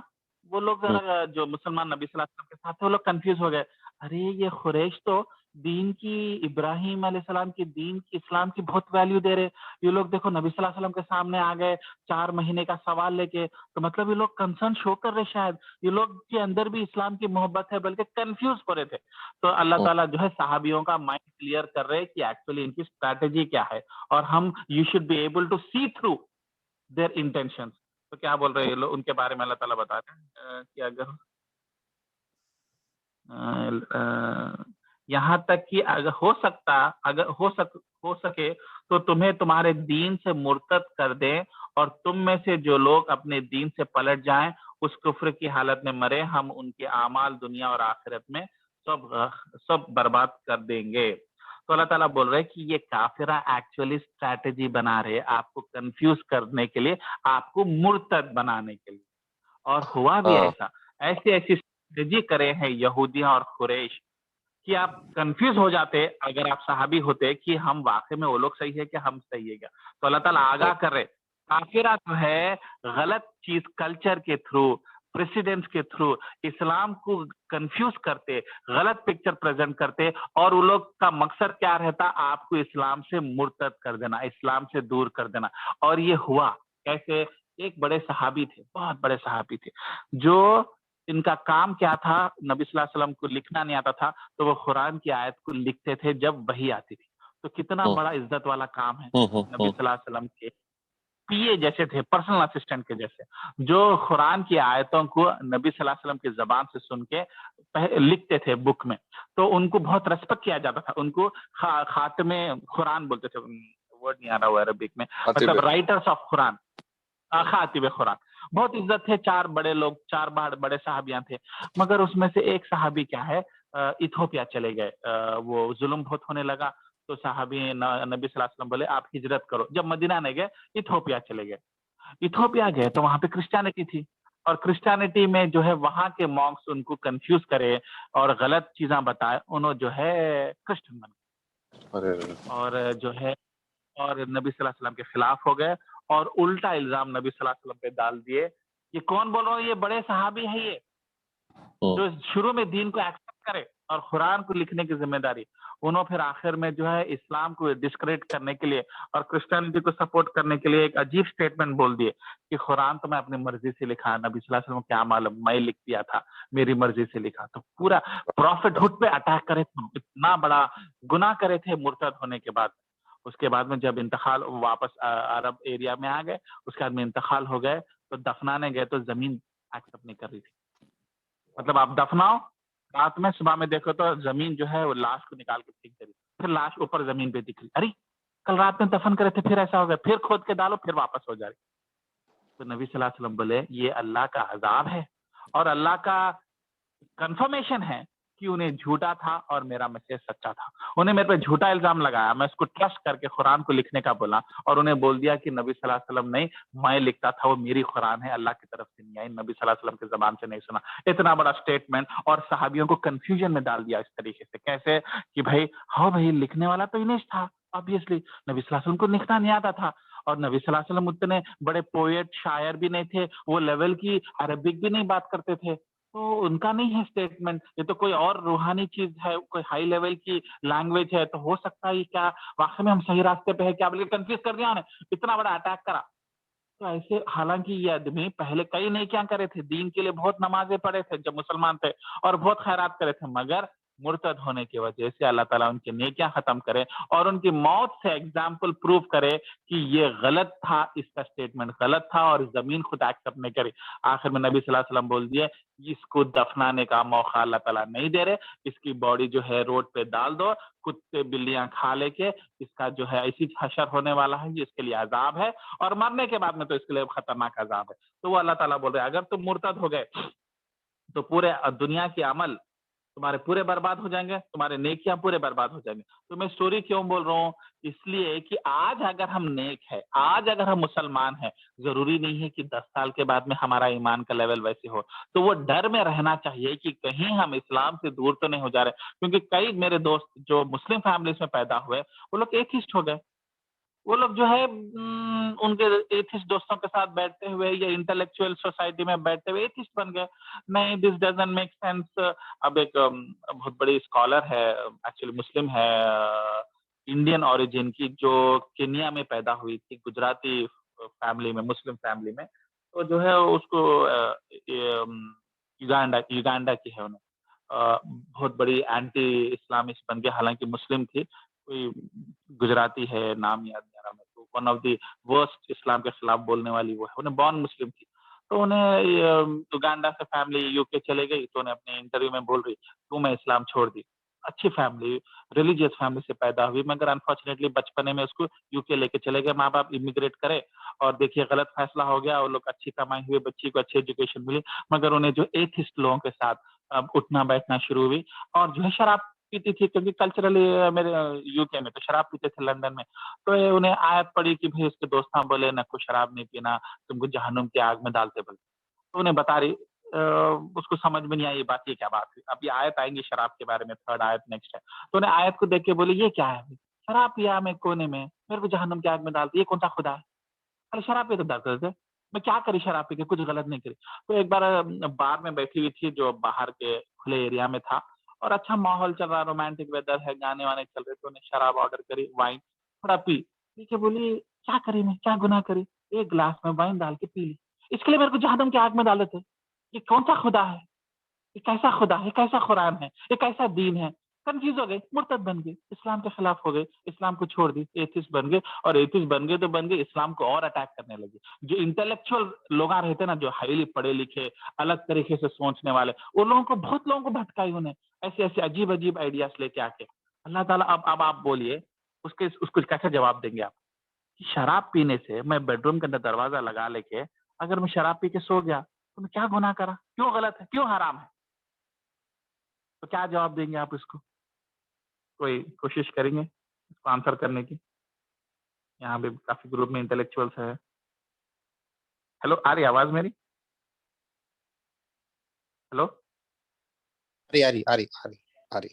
वो लोग जो मुसलमान नबी सल्लल्लाहु अलैहि वसल्लम के साथ थे, वो लोग कंफ्यूज हो गए। अरे ये खुरैश तो दीन की, इब्राहिम अलैहिस्सलाम की दीन की, इस्लाम की बहुत वैल्यू दे रहे, ये लोग देखो नबी सल्लल्लाहु अलैहि वसल्लम के सामने आ गए 4 महीने का सवाल लेके, तो मतलब ये लोग कंसर्न शो कर रहे, शायद ये लोग के अंदर भी इस्लाम की मोहब्बत है, बल्कि कंफ्यूज हो रहे थे। तो अल्लाह ताला जो है सहाबियों का माइंड क्लियर कर रहे कि एक्चुअली इनकी स्ट्रैटेजी क्या है, और हम you should be able to see through their intentions. तो क्या बोल रहे हैं ये लोग, उनके बारे में अल्लाह ताला बता रहे हैं कि अगर यहाँ तक कि अगर हो सके तो तुम्हें तुम्हारे दीन से मुर्तद कर दें, और तुम में से जो लोग अपने दीन से पलट जाएं उस कुफ्र की हालत में मरे, हम उनके आमाल दुनिया और आखिरत में सब बर्बाद कर देंगे। तो अल्लाह ताला बोल रहे हैं कि ये काफिरा एक्चुअली स्ट्रैटेजी बना रहे आपको कंफ्यूज करने के लिए, आपको मुर्तद बनाने के लिए। और हुआ भी ऐसा, ऐसी ऐसी स्ट्रैटेजी करे हैं यहूदियां और कुरैश कि आप कंफ्यूज हो जाते अगर आप सहाबी होते कि हम वाकई में वो लोग सही है कि हम सही है क्या। तो अल्लाह ताला आगाह कर रहे काफिरा तो है गलत चीज कल्चर के थ्रू, प्रेसिडेंट्स के थ्रू इस्लाम को कंफ्यूज करते, गलत पिक्चर प्रेजेंट करते, और वो लोग का मकसद क्या रहता, आपको इस्लाम से मुर्तद कर देना, इस्लाम से दूर कर देना। और ये हुआ कैसे, एक बड़े सहाबी थे, बहुत बड़े सहाबी थे, जो इनका काम क्या था, नबी सल्लल्लाहु अलैहि वसल्लम को लिखना नहीं आता था तो वो कुरान की आयत को लिखते थे जब वही आती थी। तो कितना बड़ा इज्जत वाला काम है। नबी सल्लल्लाहु अलैहि वसल्लम के पीए जैसे थे, पर्सनल असिस्टेंट के जैसे, जो कुरान की आयतों को नबी सल्लल्लाहु अलैहि वसल्लम की जबान से सुन के लिखते थे बुक में। तो उनको बहुत रेस्पेक्ट किया जाता था, उनको खातिमे कुरान बोलते थे, वर्ड नहीं आ रहा वो अरबिक में, मतलब राइटर्स ऑफ कुरान, खातिबे कुरान। बहुत इज्जत थे, चार बड़े लोग, चार बड़े सहाबियां थे। मगर उसमें से एक सहाबी क्या है, इथोपिया चले गए, वो जुल्म बहुत होने लगा। तो सहाबी नबी सल्लल्लाहु अलैहि वसल्लम बोले आप हिजरत करो। जब मदीना नहीं गए, इथोपिया चले गए। इथोपिया गए तो वहां पे क्रिश्चियनिटी थी, और क्रिश्चियनिटी में जो है वहां के मॉन्क्स उनको कंफ्यूज करे और गलत चीजें बताए, उन्होंने जो है क्रिश्चियन बन गए, और जो है और नबी सल्लल्लाहु अलैहि वसल्लम के खिलाफ हो गए, और उल्टा इल्जाम नबी सल्लल्लाहु अलैहि वसल्लम पे डाल दिए। ये कौन बोल रहा हूँ, ये बड़े सहाबी है, ये जो शुरू में दीन को एक्सेप्ट करे और कुरान को लिखने की जिम्मेदारी, उन्होंने फिर आखिर में जो है इस्लाम को डिस्क्रेडिट करने के लिए और क्रिश्चियनिटी को सपोर्ट करने के लिए एक अजीब स्टेटमेंट बोल दिए कि कुरान तो मैं अपनी मर्जी से लिखा, नबी सल्लल्लाहु अलैहि वसल्लम क्या मालूम, मैं लिख दिया था, मेरी मर्जी से लिखा। तो पूरा प्रॉफिटहुड पे अटैक करे थे, इतना बड़ा गुनाह करे थे मुर्तद होने के बाद। उसके बाद में जब इंतकाल, वापस अरब एरिया में आ गए, उसके बाद में इंतकाल हो गए, तो दफनाने गए तो जमीन एक्सेप्ट नहीं कर रही थी। मतलब आप दफनाओ, रात में सुबह में देखो तो जमीन जो है वो लाश को निकाल के फेंक दे रही, फिर लाश ऊपर जमीन पे दिख रही, अरे कल रात में दफन करे थे, फिर ऐसा हो गया, फिर खोद के डालो, फिर वापस हो जा रही। तो नबी सल्लल्लाहु अलैहि वसल्लम बोले ये अल्लाह का अजाब है, और अल्लाह का कंफर्मेशन है कि उन्हें झूठा था और मेरा मैसेज सच्चा था। उन्हें मेरे पे झूठा इल्जाम लगाया, मैं इसको ट्रस्ट करके कुरान को लिखने का बोला, और उन्हें बोल दिया कि नबी सल्लल्लाहु अलैहि वसल्लम नहीं, मैं लिखता था, वो मेरी कुरान है, अल्लाह की तरफ से नहीं आई, नबी सल्लल्लाहु अलैहि वसल्लम की जबान से नहीं सुना। इतना बड़ा स्टेटमेंट, और सहाबियों को कंफ्यूजन में डाल दिया इस तरीके से। कैसे कि भाई हाँ भाई लिखने वाला तो इनेश था, ऑब्वियसली नबी सल्लल्लाहु अलैहि वसल्लम को लिखना नहीं आता था, और नबी सल्लल्लाहु अलैहि वसल्लम उतने बड़े पोएट शायर भी नहीं थे, वो लेवल की अरबिक भी नहीं बात करते थे, तो उनका नहीं है स्टेटमेंट, ये तो कोई और रूहानी चीज है, कोई हाई लेवल की लैंग्वेज है, तो हो सकता है क्या वाकई में हम सही रास्ते पे है क्या, बल्कि कंफ्यूज कर दिया उन्हें, इतना बड़ा अटैक करा। तो ऐसे, हालांकि ये आदमी पहले कई नेकियां करे थे, दीन के लिए बहुत नमाजें पढ़े थे जब मुसलमान थे, और बहुत खैरात करे थे, मगर मुर्तद होने की वजह से अल्लाह ताला उनकी नेकियां खत्म करे और उनकी मौत से एग्जाम्पल प्रूव करे कि ये गलत था, इसका स्टेटमेंट गलत था, और जमीन खुद एक्सेप्ट नहीं करे। आखिर में नबी सल्लल्लाहु अलैहि वसल्लम बोल दिए इसको दफनाने का मौका अल्लाह ताला नहीं दे रहे, इसकी बॉडी जो है रोड पे डाल दो, कुत्ते बिल्लियां खा लेके, इसका जो है ऐसी हशर होने वाला है, इसके लिए अजाब है, और मरने के बाद में तो इसके लिए खतरनाक अजाब है। तो वो अल्लाह ताला बोल रहे हैं अगर तुम मुर्तद हो गए तो पूरे दुनिया के अमल तुम्हारे पूरे बर्बाद हो जाएंगे, तुम्हारे नेकियां पूरे बर्बाद हो जाएंगे। तो मैं स्टोरी क्यों बोल रहा हूँ, इसलिए कि आज अगर हम नेक है, आज अगर हम मुसलमान हैं, जरूरी नहीं है कि 10 साल के बाद में हमारा ईमान का लेवल वैसे हो। तो वो डर में रहना चाहिए कि कहीं हम इस्लाम से दूर तो नहीं हो जा रहे, क्योंकि कई मेरे दोस्त जो मुस्लिम फैमिलीज में पैदा हुए वो लोग एथिस्ट हो गए। वो लोग जो है उनके एथिस्ट दोस्तों के साथ बैठते हुए या इंटेलेक्चुअल सोसाइटी में बैठते हुए एथिस्ट बन गए। नहीं, दिस डजंट मेक सेंस। अब एक बहुत बड़ी स्कॉलर है, एक्चुअली मुस्लिम है, इंडियन ओरिजिन की, जो केनिया में पैदा हुई थी, गुजराती फैमिली में, मुस्लिम फैमिली में, तो जो है उसको युगांडा की है, उन्हें बहुत बड़ी एंटी इस्लामिस्ट बन गया, हालांकि मुस्लिम थी, कोई गुजराती है, नाम याद नहीं आ रहा मेरे को, वन ऑफ द वर्स्ट इस्लाम के खिलाफ बोलने वाली वो है, उन्हें बॉर्न मुस्लिम थी। تو انہیں یوگانڈا سے فیملی यूके چلے گئی, تو انہیں اپنے انٹرویو میں بول رہی تو میں اسلام چھوڑ دی. اچھی فیملی, ریلیجیس فیملی سے پیدا ہوئی, مگر انفارچونیٹلی بچپنے میں اس کو यूके لے کے چلے گئے. ماں باپ امیگریٹ کرے اور دیکھیے غلط فیصلہ ہو گیا, وہ لوگ اچھی کمائی ہوئی, بچی کو اچھی ایجوکیشن ملی, مگر انہیں جو ایتھسٹ لوگوں کے ساتھ اٹھنا بیٹھنا شروع ہوئی, اور جو ہے شراب پیتی تھی, کیونکہ کلچرلی میرے यूके میں تو شراب پیتے تھے, لندن میں. تو انہیں آیت پڑی کہ بھائی اس کے دوستاں بولے نہ کو شراب نہیں پینا, تم کو جہنم کی آگ میں ڈالتے بولے. تو انہیں بتا رہی, اس کو سمجھ میں نہیں آئی یہ بات, یہ کیا بات ہے. اب یہ آیت آئیں گی شراب کے بارے میں, 3rd آیت نیکسٹ ہے. تو انہیں آیت کو دیکھ کے بولے یہ کیا ہے, شراب پیا میں کونے میں, میرے کو جہنم کی آگ میں ڈالتی, یہ کون سا خدا ہے. ارے شراب پی تو ڈالتے تھے, میں کیا کری شراب پی کے, کچھ غلط نہیں کری. تو ایک بار بار میں بیٹھی ہوئی تھی جو باہر کے کھلے ایریا میں تھا, اور اچھا ماحول چل رہا, رومانٹک ویدر ہے, گانے وانے چل رہے, تو انہیں شراب آرڈر کری, وائن تھوڑا پی کے بولی کیا کری, میں کیا گناہ کری, ایک گلاس میں وائن ڈال کے پی لی, اس کے لیے میرے کو جہنم کی آگ میں ڈال دیتے. یہ کون سا خدا ہے, یہ کیسا خدا ہے, کیسا قرآن ہے, یہ کیسا دین ہے. کنفیوز ہو گئے, مرتد بن گئے, اسلام کے خلاف ہو گئے, اسلام کو چھوڑ دی, ایتھسٹ بن گئے, اور ایتھسٹ بن گئے تو بن گئے, اسلام کو اور اٹیک کرنے لگے. جو انٹلیکچوئل لوگ رہتے نا, جو ہائیلی پڑھے لکھے, الگ طریقے سے سوچنے والے, ان لوگوں کو, بہت لوگوں کو بھٹکائی انہیں, ایسے ایسے عجیب عجیب آئیڈیاز لے کے آ کے. اللہ تعالیٰ اب آپ بولیے اس کو کیسے جواب دیں گے آپ. شراب پینے سے, میں بیڈ روم کے اندر دروازہ لگا لے کے اگر میں شراب پی کے سو گیا تو میں کیا گناہ کرا, کیوں غلط ہے, کیوں حرام ہے, تو کیا جواب دیں گے آپ اس کو. کوئی کوشش کریں گے اس کو آنسر کرنے کی. یہاں بھی کافی گروپ میں انٹلیکچوئلس ہے. ہیلو, آ رہی آواز میری؟ ہیلو,
آ رہی.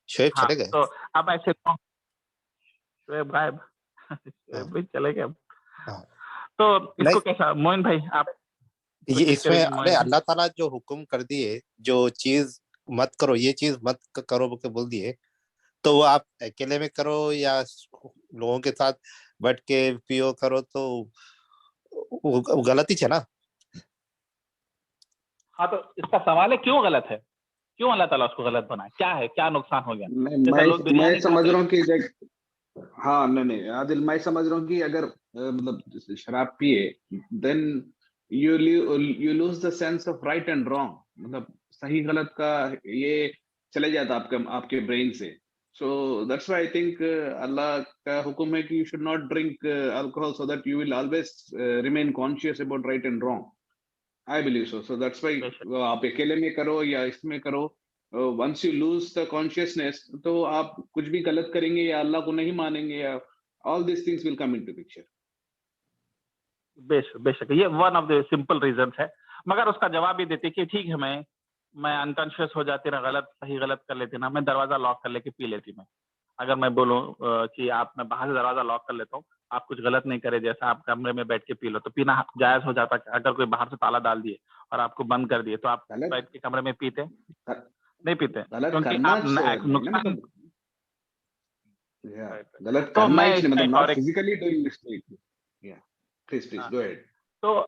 شعیب
ہاں,
چلے گئے.
تو اب ایسے شعیب غائب, شعیب بھائی چلے گئے. تو اس کو کیسا, موین بھائی آپ
یہ اس میں اللہ تعالیٰ جو حکم کر دیے, جو چیز مت کرو, یہ چیز مت کرو کے بول دیے, تو وہ آپ اکیلے میں کرو یا لوگوں کے ساتھ بیٹھ کے پیو کرو, تو غلطی ہے نا.
ہاں, تو اس کا سوال ہے کیوں غلط ہے, کیوں اللہ تعالیٰ اس کو غلط بنائے, کیا ہے, کیا نقصان ہو گیا.
میں سمجھ رہا ہوں کہ ہاں نہیں عادل, میں سمجھ رہا ہوں کہ اگر مطلب شراب پیے then you lose the sense of right and wrong, مطلب صحیح غلط کا یہ چلے جاتا آپ کے برین سے. So that's why I think Allah کا حکم ہے کہ you should not drink alcohol so that you will always remain conscious about right and wrong. I believe so. So that's why آپ اکیلے میں کرو یا اس میں کرو, once you lose the consciousness تو آپ کچھ بھی غلط کریں گے یا اللہ کو نہیں مانیں گے, یا all these things will come into picture.
بے شک یہ one of the simple reasons ہے, مگر اس کا جواب بھی دیتی کہ ٹھیک ہے, میں انکانشیس ہو جاتی نا, غلط صحیح غلط کر لیتی نا, میں دروازہ لاک کر لے کے پی لیتی. میں اگر میں بولوں کہ میں باہر سے دروازہ لاک کر لیتا ہوں, آپ کچھ غلط نہیں کرے, جیسا آپ کمرے میں بیٹھ کے پی لو, تو پینا جائز ہو جاتا. اگر کوئی باہر سے تالا ڈال دیے اور آپ کو بند کر دیے, تو آپ بیٹھ کے کمرے میں پیتے نہیں پیتے, کیونکہ آپ نقصان.
تو
تو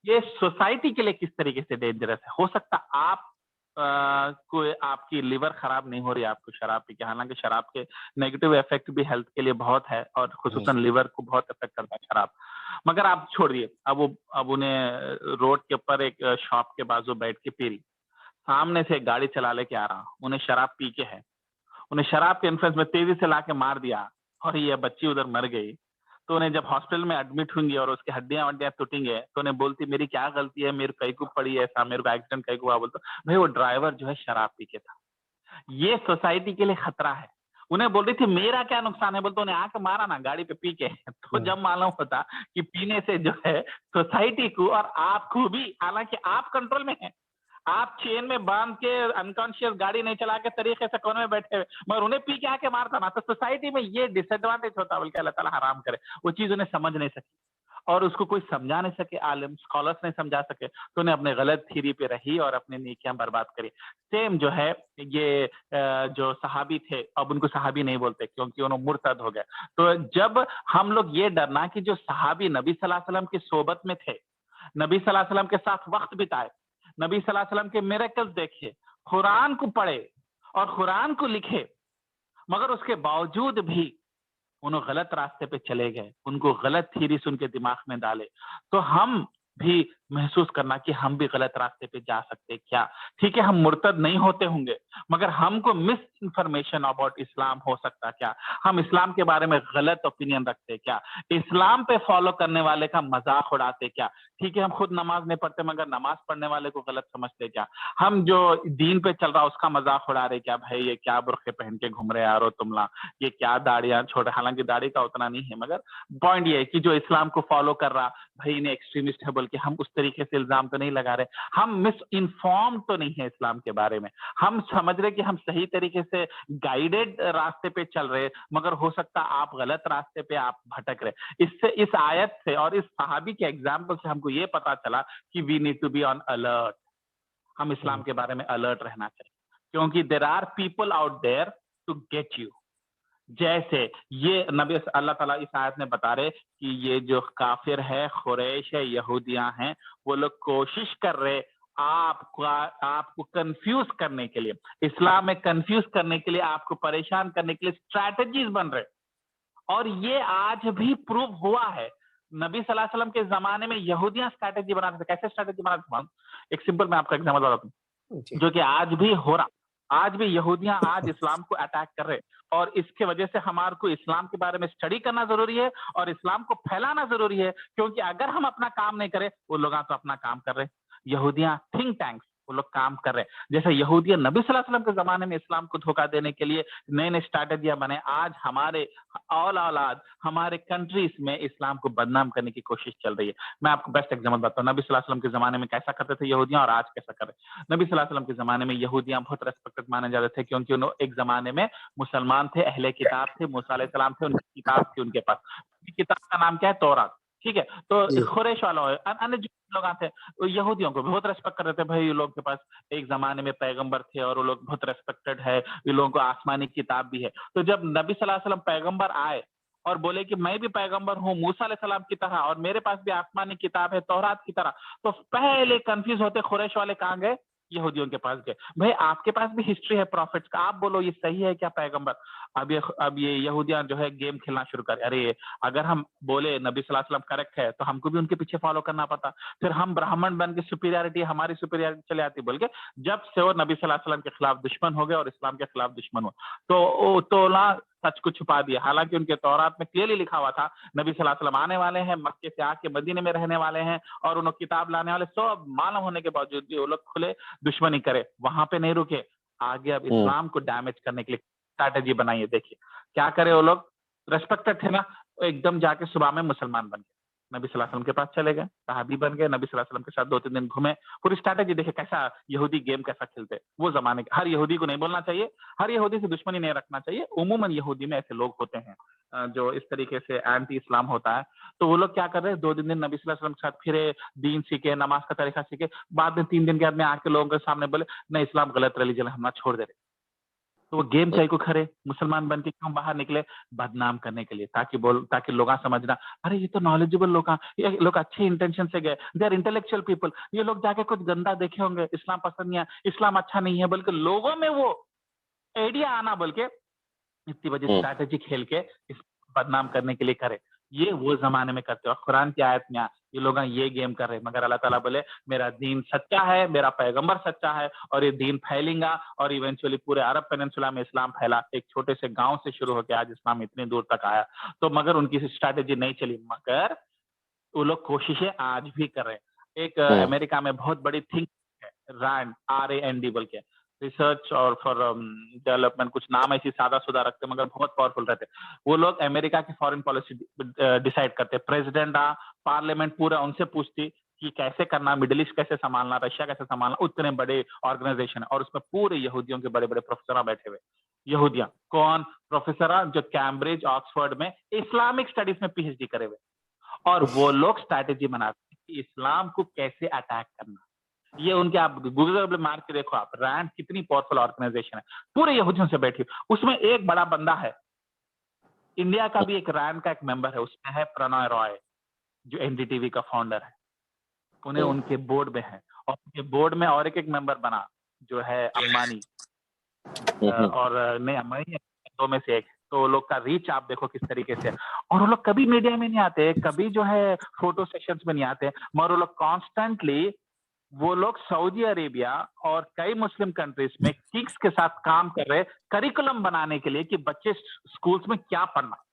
یہ سوسائٹی کے لیے کس طریقے سے ڈینجرس ہے. ہو سکتا آپ کو آپ کی لیور خراب نہیں ہو رہی آپ کو شراب پی کے, حالانکہ شراب کے نیگیٹو افیکٹ بھی ہیلتھ کے لیے بہت ہے, اور خصوصاً لیور کو بہت افیکٹ کرتا ہے شراب. مگر آپ چھوڑیے, اب انہیں روڈ کے اوپر ایک شاپ کے بازو بیٹھ کے پی رہی, سامنے سے ایک گاڑی چلا لے کے آ رہا, انہیں شراب پی کے ہے, انہیں شراب کے انفلوئنس میں تیزی سے لا کے مار دیا, اور یہ بچی ادھر مر گئی. تو انہیں جب ہاسپٹل میں ایڈمٹ ہوں گی اور اس کی ہڈیاں وڈیاں ٹوٹیں گے, تو انہیں بولتی میری کیا غلطی ہے, میرے کئی کو پڑی ہے ایسا, میرے کو ایکسیڈنٹ کئی کو ہوا. بولتا بھائی وہ ڈرائیور جو ہے شراب پی کے تھا. یہ سوسائٹی کے لیے خطرہ ہے. انہیں بول رہی تھی میرا کیا نقصان ہے, بولتے انہیں آ کے مارا نا گاڑی پہ پی کے. تو جب معلوم ہوتا کہ پینے سے جو ہے سوسائٹی کو اور آپ کو بھی, حالانکہ آپ کنٹرول میں ہیں, آپ چین میں باندھ کے انکانشیس گاڑی نہیں چلا کے طریقے سے کونے میں بیٹھے ہوئے, مگر انہیں پی کے آ کے مارتا نا, تو سوسائٹی میں یہ ڈس ایڈوانٹیج ہوتا, بلکہ اللہ تعالیٰ حرام کرے. وہ چیز انہیں سمجھ نہیں سکی, اور اس کو کوئی سمجھا نہیں سکے, عالم اسکالرس نہیں سمجھا سکے, تو انہیں اپنے غلط تھیری پہ رہی اور اپنی نیکیاں برباد کری. سیم جو ہے یہ جو صحابی تھے, اب ان کو صحابی نہیں بولتے کیونکہ انہوں مرتد ہو گئے. تو جب ہم لوگ یہ ڈرنا کہ جو صحابی نبی صلی اللہ علیہ وسلم کی صحبت میں تھے, نبی صلی اللہ علیہ وسلم کے ساتھ وقت بتائے, نبی صلی اللہ علیہ وسلم کے میریکلز دیکھے, قرآن کو پڑھے اور قرآن کو لکھے, مگر اس کے باوجود بھی انہوں غلط راستے پہ چلے گئے, ان کو غلط تھیریز ان کے دماغ میں ڈالے, تو ہم بھی महसूस करना कि हम भी गलत रास्ते पे जा सकते हैं क्या। ठीक है, हम मुर्तद नहीं होते होंगे, मगर हमको मिस इन्फॉर्मेशन अबाउट इस्लाम हो सकता क्या, हम इस्लाम के बारे में गलत ओपिनियन रखते क्या, इस्लाम पे फॉलो करने वाले का मजाक उड़ाते क्या। ठीक है, हम खुद नमाज नहीं पढ़ते मगर नमाज पढ़ने वाले को गलत समझते क्या, हम जो दीन पे चल रहा उसका मजाक उड़ा रहे क्या, भाई ये क्या बुरखे पहन के घूम रहे यारो तुमला, ये क्या दाढ़ियां छोड़े, हालांकि दाढ़ी का उतना नहीं है, मगर पॉइंट ये है कि जो इस्लाम को फॉलो कर रहा भाई इन्हें एक्सट्रीमिस्ट है बोल के हम उस तरीके से इल्जाम तो नहीं लगा रहे, हम मिस इन्फॉर्म तो नहीं है इस्लाम के बारे में, हम समझ रहे कि हम सही तरीके से गाइडेड रास्ते पे चल रहे, मगर हो सकता आप गलत रास्ते पे आप भटक रहे। इससे, इस आयत से और इस सहाबी के एग्जाम्पल से हमको ये पता चला कि we need to be on alert, हम इस्लाम के बारे में अलर्ट रहना चाहिए, क्योंकि there are people out there to get you. जैसे ये नबी अल्लाह ताला इस आयत में बता रहे कि ये जो काफिर है, खुरैश है, यहूदियां हैं, वो लोग कोशिश कर रहे आपको कंफ्यूज करने के लिए, इस्लाम में कंफ्यूज करने के लिए, आपको परेशान करने के लिए स्ट्रैटेजीज बन रहे, और ये आज भी प्रूव हुआ है। नबी सल्लल्लाहु अलैहि वसल्लम के जमाने में यहूदियां स्ट्रैटेजी बनाते थे। कैसे स्ट्रैटेजी बनाते थे? एक सिंपल मैं आपका एग्जांपल बताता हूँ, जो कि आज भी हो रहा, आज भी यहूदियां आज इस्लाम को अटैक कर रहे, और इसके वजह से हमारे को इस्लाम के बारे में स्टडी करना जरूरी है और इस्लाम को फैलाना जरूरी है, क्योंकि अगर हम अपना काम नहीं करें, वो लोग तो अपना काम कर रहे। यहूदियां थिंक टैंक्स, वो लोग काम कर रहे हैं। जैसे यहूदियां नबी सल्लल्लाहु अलैहि वसल्लम के जमाने में इस्लाम को धोखा देने के लिए नए नए स्ट्रैटेजियां बने, आज हमारे औलाद हमारे कंट्रीज में इस्लाम को बदनाम करने की कोशिश चल रही है। मैं आपको बेस्ट एग्जांपल बताता हूँ, नबी सल्लल्लाहु अलैहि वसल्लम के जमाने में कैसा करते थे यहूदियां और आज कैसा कर रहे। नबी सल्लल्लाहु अलैहि वसल्लम के जमाने में यहूदियां बहुत रेस्पेक्टेड माने जाते थे, क्योंकि उन्होंने एक जमाने में मुसलमान थे, अहले किताब थे, मूसा अलैहि सलाम थे, उनकी किताब थी उनके पास। किताब का नाम क्या है? तौरात। ठीक है, तो खुरैश वालों अन्य जो लोग थे यहूदियों को बहुत रेस्पेक्ट कर रहे थे, भाई ये लोग के पास एक जमाने में पैगंबर थे और वो लोग बहुत रेस्पेक्टेड है, ये लोगों को आसमानी किताब भी है। तो जब नबी सल्लल्लाहु अलैहि वसल्लम पैगंबर आए और बोले कि मैं भी पैगंबर हूँ मूसा अलैहि सलाम की तरह और मेरे पास भी आसमानी किताब है तौरात की तरह, तो पहले कंफ्यूज होते खुरैश वाले कहाँ गए? यहूदियों के पास गए। भाई आपके पास भी हिस्ट्री है प्रॉफिट्स का, आप बोलो ये सही है क्या पैगंबर? अब ये यहूदियां जो है गेम खेलना शुरू कर, अरे अगर हम बोले नबी सल्लल्लाहु अलैहि वसल्लम करेक्ट है तो हमको भी उनके पीछे फॉलो करना पड़ता, फिर हम ब्राह्मण बन के सुपीरियरिटी, हमारी सुपीरियरिटी चले आती बोल के जब से वो नबी सल्लल्लाहु अलैहि वसल्लम के खिलाफ दुश्मन हो गए और इस्लाम के खिलाफ दुश्मन हुआ, तो तोला सच को छुपा दिया। हालांकि उनके तौरात में क्लियरली लिखा हुआ था नबी सल्लल्लाहु अलैहि वसल्लम आने वाले हैं, मक्के से आके मदीने में रहने वाले हैं और उन्हें किताब लाने वाले, सब मालूम होने के बावजूद भी वो लोग खुले दुश्मनी करे, वहां पे नहीं रुके, आगे अब इस्लाम को डैमेज करने के लिए स्ट्रैटेजी बनाई है। देखिए क्या करे वो लोग, रेस्पेक्टेड थे ना, एकदम जाके सुबह में मुसलमान बन गए, नबी सल्लल्लाहु अलैहि वसल्लम के पास चले गए, सहाबी बन गए, नबी सल्लल्लाहु अलैहि वसल्लम के साथ 2-3 दिन घूमे, पूरी स्ट्रैटेजी देखे कैसा यहूदी गेम कैसा खेलते वो जमाने के। हर यहूदी को नहीं बोलना चाहिए, हर यहूदी से दुश्मनी नहीं रखना चाहिए, उमूमन यहूदी में ऐसे लोग होते हैं जो इस तरीके से एंटी इस्लाम होता है। तो वो लोग क्या कर रहे हैं, 2 दिन नबी सल्लल्लाहु अलैहि वसल्लम के साथ फिरे, दीन सीखे, नमाज का तरीका सीखे, बाद में 3 दिन के बाद में आके लोगों के सामने बोले नहीं इस्लाम गलत रिलीजन है, हम छोड़ दे रहे। तो वो गेम चाहिए को खरे मुसलमान बन के क्यों बाहर निकले? बदनाम करने के लिए, ताकि लोग समझना अरे ये तो नॉलेजेबल लोग, ये लोग अच्छे इंटेंशन से गए, दे आर इंटेलेक्चुअल पीपल, ये लोग जाके कुछ गंदा देखे होंगे, इस्लाम पसंद नहीं है, इस्लाम अच्छा नहीं है, बल्कि लोगों में वो आइडिया आना, बल्कि इतनी वजह स्ट्रैटेजी खेल के इस बदनाम करने के लिए करे। ये वो जमाने में करते हो, कुरान की आयत में ये लोग ये गेम कर रहे हैं, मगर अल्लाह ताला बोले मेरा दीन सच्चा है, मेरा पैगंबर सच्चा है और ये दीन फैलेगा और इवेंचुअली पूरे अरब पेनिनसुला में इस्लाम फैला। एक छोटे से गांव से शुरू होकर आज इस्लाम इतनी दूर तक आया, तो मगर उनकी स्ट्रैटेजी नहीं चली, मगर वो लोग कोशिशें आज भी कर रहे हैं। एक अमेरिका में बहुत बड़ी थिंक है रैंड, RAND बोल के, रिसर्च और फॉर डेवलपमेंट, कुछ नाम ऐसी सादा सुदा रखते मगर बहुत पावरफुल रहते। वो लोग अमेरिका की फॉरेन पॉलिसी डिसाइड करते, प्रेसिडेंट पार्लियामेंट पूरा उनसे पूछती कि कैसे करना, मिडिल ईस्ट कैसे संभालना, रशिया कैसे संभालना, उतने बड़े ऑर्गेनाइजेशन है और उसमें पूरे यहूदियों के बड़े बड़े प्रोफेसर बैठे हुए। यहूदियां कौन? प्रोफेसर जो कैम्ब्रिज ऑक्सफोर्ड में इस्लामिक स्टडीज में PhD करे हुए, और वो लोग स्ट्रैटेजी बनाते हैं कि इस्लाम को कैसे अटैक करना। ये उनके, आप गूगल पे मार के देखो आप, रैंड कितनी पावरफुल ऑर्गेनाइजेशन है, पूरे यहूदियों से बैठी। उसमें एक बड़ा बंदा है, इंडिया का भी एक रैंड का एक मेंबर है, उसमें है प्रणय रॉय जो NDTV का फाउंडर है, उन्हें उनके बोर्ड में है, और उनके बोर्ड में और एक मेंबर बना जो है अंबानी, और नहीं अंबानी 2 में से एक, तो वो लोग का रीच आप देखो किस तरीके से, और वो लोग कभी मीडिया में नहीं आते, कभी जो है फोटो सेशंस में नहीं आते, मगर वो लोग कॉन्स्टेंटली वो लोग सऊदी अरेबिया और कई मुस्लिम कंट्रीज में किक्स के साथ काम कर रहे करिकुलम बनाने के लिए कि बच्चे स्कूल्स में क्या पढ़ना।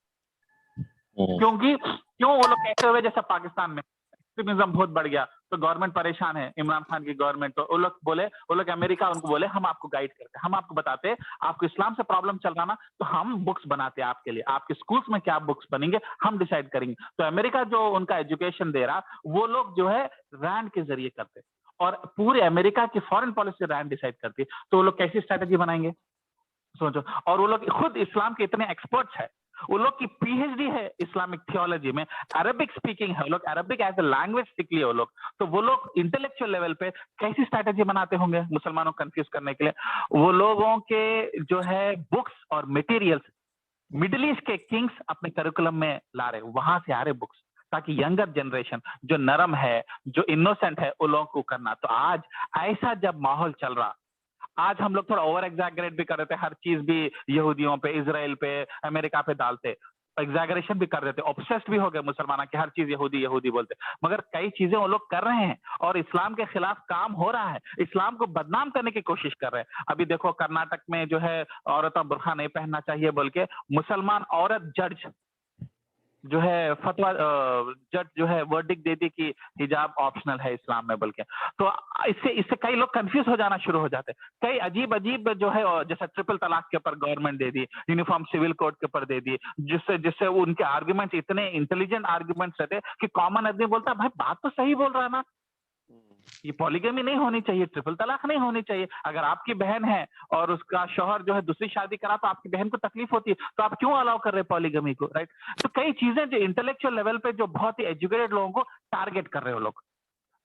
क्योंकि क्यों वो लोग कहते हुए जैसे पाकिस्तान में एक्सट्रीमिज्म बहुत बढ़ गया तो गवर्नमेंट परेशान है, इमरान खान की गवर्नमेंट, तो वो लोग अमेरिका उनको बोले हम आपको गाइड करते, हम आपको बताते, आपको इस्लाम से प्रॉब्लम चल रहा ना तो हम बुक्स बनाते हैं आपके लिए, आपके स्कूल्स में क्या बुक्स बनेंगे हम डिसाइड करेंगे। तो अमेरिका जो उनका एजुकेशन दे रहा वो लोग जो है रैंड के जरिए करते, और पूरे अमेरिका की फॉरेन पॉलिसी रैंड डिसाइड करती है, तो वो लोग कैसी स्ट्रेटेजी बनाएंगे सोचो। और वो लोग खुद इस्लाम के इतने एक्सपर्ट्स है, वो लोग की पीएचडी है इस्लामिक थियोलॉजी में, अरबिक स्पीकिंग है, वो लोग अरबिक एज ए लैंग्वेज सीख लिए वो लोग, तो वो लोग इंटेलेक्चुअल लेवल पे कैसी स्ट्रैटेजी बनाते होंगे मुसलमानों को कंफ्यूज करने के लिए। वो लोगों के जो है बुक्स और मटेरियल्स मिडिल ईस्ट के किंग्स अपने करिकुलम में ला रहे, वहां से आ रहे बुक्स, ताकि यंगर जनरेशन जो नरम है, जो इनोसेंट है, उन लोगों को करना। तो आज ऐसा जब माहौल चल रहा, आज हम लोग थोड़ा ओवर एग्जैगरेट भी कर रहे थे, हर चीज भी यहूदियों पे, इजराइल पे, अमेरिका पे डालते, एग्जैगरेशन भी कर देते, ऑब्सेस्ड भी हो गए मुसलमान की हर चीज यहूदी यहूदी बोलते, मगर कई चीजें वो लोग कर रहे हैं और इस्लाम के खिलाफ काम हो रहा है, इस्लाम को बदनाम करने की कोशिश कर रहे हैं। अभी देखो कर्नाटक में जो है औरतों बुर्खा नहीं पहनना चाहिए बोल के मुसलमान औरत जज जो है फतवा जज जो है वर्डिक दे दी कि हिजाब ऑप्शनल है इस्लाम में बोल के। तो इससे कई लोग कंफ्यूज हो जाना शुरू हो जाते हैं। कई अजीब अजीब जो है जैसे ट्रिपल तलाक के ऊपर गवर्नमेंट दे दी, यूनिफॉर्म सिविल कोड के ऊपर दे दी, जिससे उनके आर्ग्यूमेंट्स इतने इंटेलिजेंट आर्ग्यूमेंट्स रहते कि कॉमन आदमी बोलता है भाई बात तो सही बोल रहा है ना, ये पॉलीगमी नहीं होनी चाहिए, ट्रिपल तलाक नहीं होनी चाहिए। अगर आपकी बहन है और उसका शौहर जो है दूसरी शादी करा तो आपकी बहन को तकलीफ होती है, तो आप क्यों अलाउ कर रहे हैं पॉलीगमी को, राइट। तो कई चीजें जो इंटेलेक्चुअल लेवल पे जो बहुत ही एजुकेटेड लोगों को टारगेट कर रहे हो लोग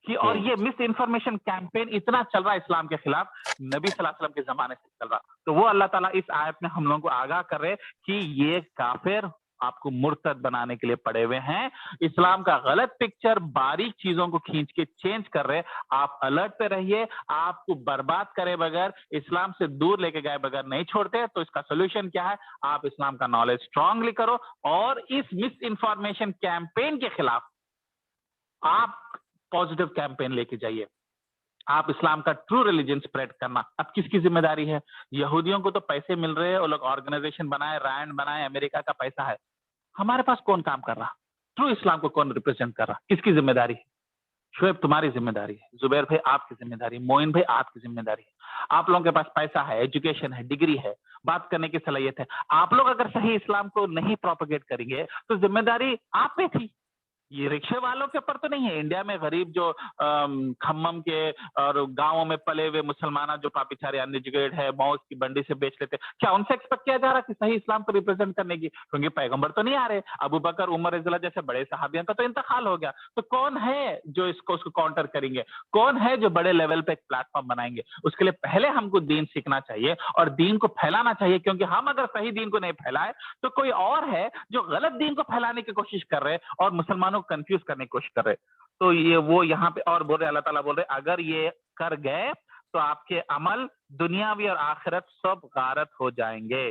कि, और ये मिस इन्फॉर्मेशन कैंपेन इतना चल रहा है इस्लाम के खिलाफ, नबी सल्लल्लाहु अलैहि वसल्लम के जमाने से चल रहा। तो वो अल्लाह ताला इस आयत में हम लोगों को आगाह कर रहे कि ये काफिर आपको मुर्तद बनाने के लिए पड़े हुए हैं, इस्लाम का गलत पिक्चर बारीक चीजों को खींच के चेंज कर रहे। आप अलर्ट पे रहिए, आपको बर्बाद करे बगैर, इस्लाम से दूर लेके गए बगैर नहीं छोड़ते। तो इसका सोल्यूशन क्या है, आप इस्लाम का नॉलेज स्ट्रांगली करो और इस मिस इन्फॉर्मेशन कैंपेन के खिलाफ आप पॉजिटिव कैंपेन लेके जाइए। आप इस्लाम का ट्रू रिलीजन स्प्रेड करना अब किसकी जिम्मेदारी है। यहूदियों को तो पैसे मिल रहे हैं, वो लोग ऑर्गेनाइजेशन बनाए, रैंड बनाए, अमेरिका का पैसा है। हमारे पास कौन काम कर रहा, ट्रू इस्लाम को कौन रिप्रेजेंट कर रहा, किसकी जिम्मेदारी है। शुएब तुम्हारी जिम्मेदारी है, जुबैर भाई आपकी जिम्मेदारी है, मोइन भाई आपकी जिम्मेदारी है। आप लोगों के पास पैसा है, एजुकेशन है, डिग्री है, बात करने की सलाहियत है। आप लोग अगर सही इस्लाम को नहीं प्रोपेगेट करेंगे तो जिम्मेदारी आप पे थी। ये रिक्शे वालों के ऊपर तो नहीं है। इंडिया में गरीब जो खम्मम के और गांवों में पले हुए मुसलमान जो पापीचारी अनएजुकेटेड है, मौज की बंडी से बेच लेते, क्या उनसे एक्सपेक्ट किया जा रहा कि सही इस्लाम को रिप्रेजेंट करने की? क्योंकि पैगंबर तो नहीं आ रहे। अबू बकर, उमर रज़ी अल्लाह जैसे बड़े सहाबियों का तो इंतकाल हो गया, तो कौन है जो उसको काउंटर करेंगे? कौन है जो बड़े लेवल पे एक प्लेटफॉर्म बनाएंगे? उसके लिए पहले हमको दीन सीखना चाहिए और दीन को फैलाना चाहिए, क्योंकि हम अगर सही दीन को नहीं फैलाए तो कोई और है जो गलत दीन को फैलाने की कोशिश कर रहे हैं और मुसलमानों कंफ्यूज करने की कोशिश कर रहे। तो ये वो यहाँ पे और बोल रहे, अल्लाह ताला बोल रहे, अगर ये कर गए तो आपके अमल दुनियावी और आखिरत सब गारत हो जाएंगे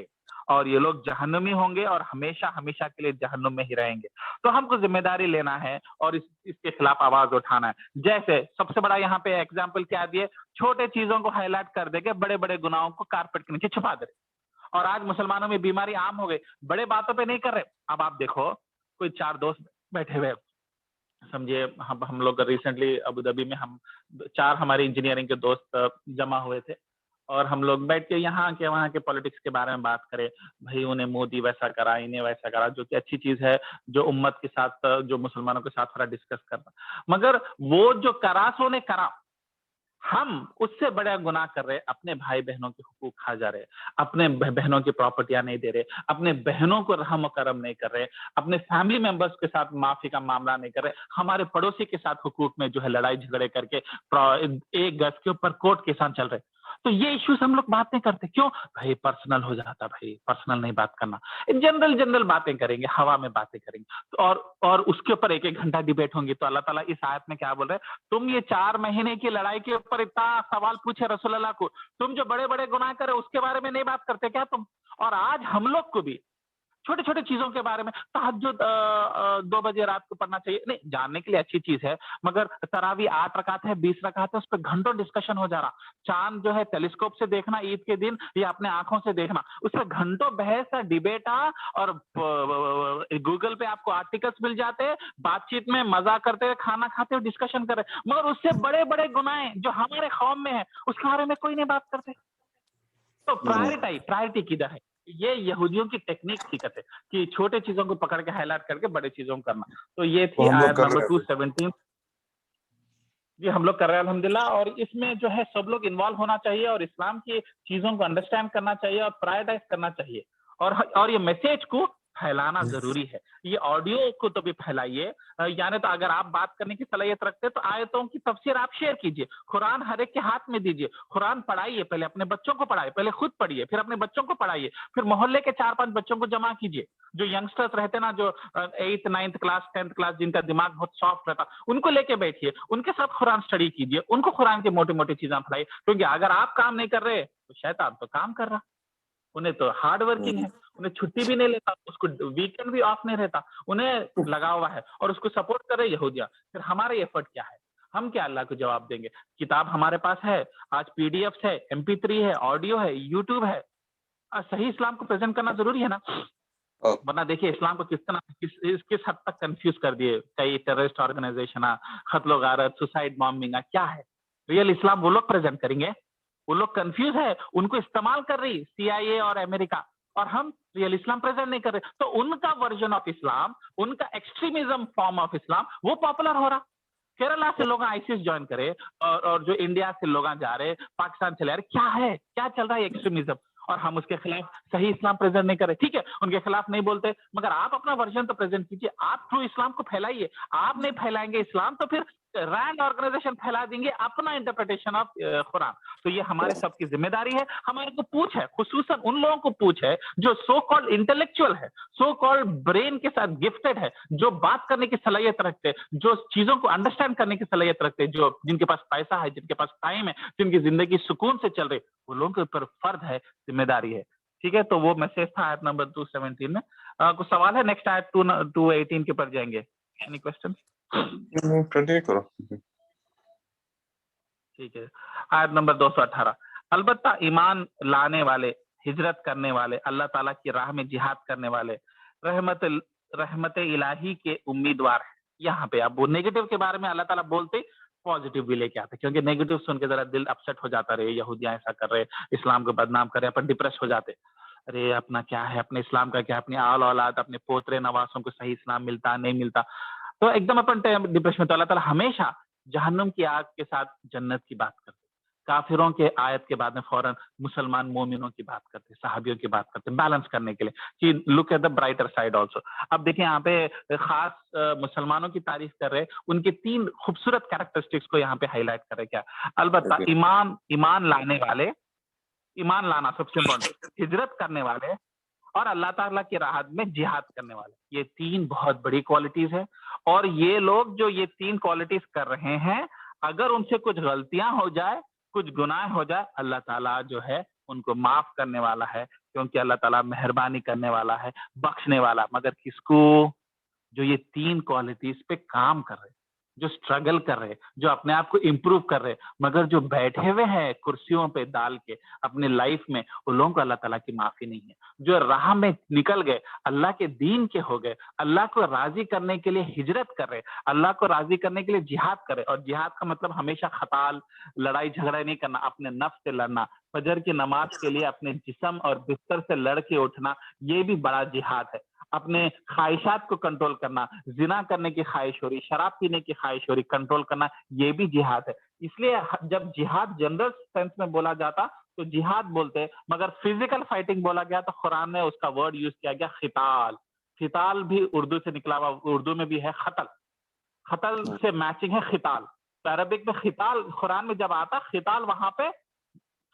और ये लोग जहन्नुमी होंगे और हमेशा हमेशा के लिए जहन्नुम में ही रहेंगे। तो हमको जिम्मेदारी लेना है और इसके खिलाफ आवाज उठाना है। जैसे सबसे बड़ा यहाँ पे एग्जाम्पल क्या दिए, छोटे चीजों को हाईलाइट कर देंगे, बड़े बड़े गुनाहों को कारपेट के नीचे छुपा दे रहे। और आज मुसलमानों में बीमारी आम हो गई, बड़े बातों पे नहीं कर रहे। अब आप देखो, कोई चार दोस्त बैठे हुए, समझिए हम लोग रिसेंटली अबू धाबी में हम चार हमारे इंजीनियरिंग के दोस्त जमा हुए थे और हम लोग बैठ के यहाँ के वहाँ के पॉलिटिक्स के बारे में बात करें। भाई उन्हें मोदी वैसा करा, इन्हें वैसा करा, जो कि अच्छी चीज है, जो उम्मत के साथ, जो मुसलमानों के साथ थोड़ा डिस्कस करना। मगर वो जो करा सो ने करा, हम उससे बड़ा गुनाह कर रहे, अपने भाई बहनों के हुकूक खा जा रहे, अपने बहनों की प्रॉपर्टियां नहीं दे रहे, अपने बहनों को रहम करम नहीं कर रहे, अपने फैमिली मेंबर्स के साथ माफी का मामला नहीं कर रहे, हमारे पड़ोसी के साथ हुकूक में जो है लड़ाई झगड़े करके एक गज के ऊपर कोर्ट के साथ चल रहे। तो ये इश्यूज हम लोग बात नहीं करते, क्यों भाई? पर्सनल हो जाता, भाई पर्सनल नहीं बात करना, जनरल बातें करेंगे, हवा में बातें करेंगे। तो और उसके ऊपर एक घंटा डिबेट होंगी। तो अल्लाह ताला इस आयत में क्या बोल रहे हैं, तुम ये 4 महीने की लड़ाई के ऊपर इतना सवाल पूछे रसूल अल्लाह को, तुम जो बड़े बड़े गुनाह करे उसके बारे में नहीं बात करते क्या तुम? और आज हम लोग को भी छोटे छोटे चीजों के बारे में, तहज्जुद 2 बजे रात को पढ़ना चाहिए, नहीं, जानने के लिए अच्छी चीज है, मगर तरावी 8 रकात है, 20 रकात है, उस पर घंटों डिस्कशन हो जा रहा। चांद जो है टेलीस्कोप से देखना ईद के दिन या अपने आंखों से देखना, उस पर घंटों बहस है, डिबेट है, और गूगल पे आपको आर्टिकल्स मिल जाते हैं, बातचीत में मजा करते हुए, खाना खाते हुए डिस्कशन कर रहे, मगर उससे बड़े बड़े गुनाह जो हमारे कौम में है उसके बारे में कोई नहीं बात करते। तो प्रायोरिटी किधर है? ये यहूदियों की टेक्निक थी कहते कि छोटे चीजों को पकड़ के हाईलाइट करके बड़े चीजों को करना। तो ये थी आयत नंबर 217 जी, हम लोग कर रहे हैं अल्हम्दुलिल्लाह। और इसमें जो है सब लोग इन्वॉल्व होना चाहिए और इस्लाम की चीजों को अंडरस्टैंड करना चाहिए और प्रायोरिटाइज करना चाहिए, और ये मैसेज को फैलाना जरूरी है। ये ऑडियो को तो भी फैलाइए, यानी तो अगर आप बात करने की सलाहियत रखते हैं तो आयतों की तफसीर आप शेयर कीजिए, कुरान हर एक के हाथ में दीजिए, कुरान पढ़ाइए, पहले अपने बच्चों को पढ़ाइए, पहले खुद पढ़िए, फिर अपने बच्चों को पढ़ाइए, फिर मोहल्ले के 4-5 बच्चों को जमा कीजिए, जो यंगस्टर्स रहते ना, जो 8th 9th class 10th class जिनका दिमाग बहुत सॉफ्ट रहता, उनको लेके बैठिए, उनके साथ कुरान स्टडी कीजिए, उनको कुरान की मोटी मोटी चीजें पढ़ाइए। क्योंकि अगर आप काम नहीं कर रहे तो शैतान तो काम कर रहा, उन्हें तो हार्ड वर्किंग है, उन्हें छुट्टी भी नहीं लेता, उसको वीकेंड भी ऑफ नहीं रहता, उन्हें लगा हुआ है, और उसको सपोर्ट कर रहे यहूदिया। फिर हमारे एफर्ट क्या है? हम क्या अल्लाह को जवाब देंगे? किताब हमारे पास है, आज पीडीएफ है, MP3 है, ऑडियो है, यूट्यूब है, सही इस्लाम को प्रेजेंट करना जरूरी है ना। वरना देखिए इस्लाम को किस हद तक कंफ्यूज कर दिए कई टेररिस्ट ऑर्गेनाइजेशन, कत्लो गारत, सुसाइड बॉम्बिंग, क्या है रियल इस्लाम? वो लोग प्रेजेंट करेंगे, वो लोग कंफ्यूज है, उनको इस्तेमाल कर रही CIA और अमेरिका, और हम रियल इस्लाम प्रेजेंट नहीं कर रहे। तो उनका वर्जन ऑफ इस्लाम, उनका एक्सट्रीमिज्म फॉर्म ऑफ इस्लाम वो पॉपुलर हो रहा। केरला से लोग आईसिस ज्वाइन करे, और जो इंडिया से लोग जा रहे, पाकिस्तान चले रहे, क्या है, क्या चल रहा है एक्सट्रीमिज्म, और हम उसके खिलाफ सही इस्लाम प्रेजेंट नहीं करे। ठीक है, उनके खिलाफ नहीं बोलते, मगर आप अपना वर्जन तो प्रेजेंट कीजिए, आप थ्रू इस्लाम को फैलाइए। आप नहीं फैलाएंगे इस्लाम तो फिर रैंड ऑर्गेनाइजेशन फैला देंगे अपना इंटरप्रिटेशन ऑफ कुरान। तो ये हमारे सबकी जिम्मेदारी है, हमारे को पूछ है, खुसूसन उन लोगों को पूछ है जो सो कॉल्ड इंटेलेक्चुअल है, सो कॉल्ड ब्रेन के साथ गिफ्टेड है, जो बात करने की सलाहियत रखते, जो चीजों को अंडरस्टैंड करने की सलाहियत रखते, जो जिनके पास पैसा है, जिनके पास टाइम है, जिनकी जिंदगी सुकून से चल रही, वो लोगों के ऊपर फर्ज है, जिम्मेदारी है। ठीक है, तो वो मैसेज था आयत नंबर 217 में। कुछ सवाल है? नेक्स्ट आयत 218 के ऊपर जाएंगे। Any question?
कंटिन्यू करो।
ठीक है, आयत नंबर 218। अलबत्ता ईमान लाने वाले, हिजरत करने वाले, अल्लाह ताला की राह में जिहाद करने वाले, रहमत इलाही के उम्मीदवार हैं। यहाँ पे अब वो नेगेटिव के बारे में अल्लाह ताला बोलते पॉजिटिव भी लेके आते, क्योंकि नेगेटिव सुन के जरा दिल अपसेट हो जाता रहे, यहूदियां ऐसा कर रहे, इस्लाम को बदनाम कर रहे, अपन डिप्रेस हो जाते, अरे अपना क्या है, अपने इस्लाम का क्या, अपनी आल औलाद, अपने पोतरे नवासों को सही इस्लाम मिलता नहीं मिलता, तो एकदम अपन डिप्रेशन में। तो अल्लाह ताला हमेशा जहन्नुम की आग के साथ जन्नत की बात करते, काफिरों के आयत के बाद में फौरन मुसलमान मोमिनों की बात करते, सहाबियों की बात करते, बैलेंस करने के लिए कि look at the brighter side also. अब देखिए यहाँ पे खास मुसलमानों की तारीफ कर रहे, उनके 3 खूबसूरत कैरेक्टरिस्टिक्स को यहाँ पे हाईलाइट कर रहे। क्या? अलबत्ता ईमान लाने वाले, ईमान लाना सबसे इम्पोर्टेंट, हिजरत करने वाले, और अल्लाह ताला की राह में जिहाद करने वाले, ये 3 बहुत बड़ी क्वालिटीज है। और ये लोग जो ये 3 क्वालिटीज कर रहे हैं, अगर उनसे कुछ गलतियां हो जाए, कुछ गुनाह हो जाए, अल्लाह ताला जो है उनको माफ करने वाला है, क्योंकि अल्लाह ताला मेहरबानी करने वाला है, बख्शने वाला। मगर किसको? जो ये 3 क्वालिटीज पे काम कर रहे, जो स्ट्रगल कर रहे, जो अपने आप को इम्प्रूव कर रहे, मगर जो बैठे हुए हैं कुर्सियों पे डाल के अपने लाइफ में, उन लोगों को अल्लाह ताला की माफी नहीं है। जो राह में निकल गए, अल्लाह के दीन के हो गए, अल्लाह को राजी करने के लिए हिजरत कर रहे, अल्लाह को राजी करने के लिए जिहाद करे। और जिहाद का मतलब हमेशा खताल, लड़ाई झगड़ा नहीं करना, अपने नफ्स से लड़ना, फजर की नमाज के लिए अपने जिस्म और बिस्तर से लड़ के उठना, ये भी बड़ा जिहाद है। अपने ख्वाहिशात को कंट्रोल करना, जिना करने की ख्वाहिश हो रही, शराब पीने की ख्वाहिश हो रही, कंट्रोल करना, ये भी जिहाद है। इसलिए जब जिहाद जनरल सेंस में बोला जाता तो जिहाद बोलते, मगर फिजिकल फाइटिंग बोला गया तो कुरान में उसका वर्ड यूज किया गया खिताल। खिताल भी उर्दू से निकला हुआ, उर्दू में भी है खतल, खतल से मैचिंग है खिताल। तो अरबिक में खिताल कुरान में जब आता, खिताल वहां पे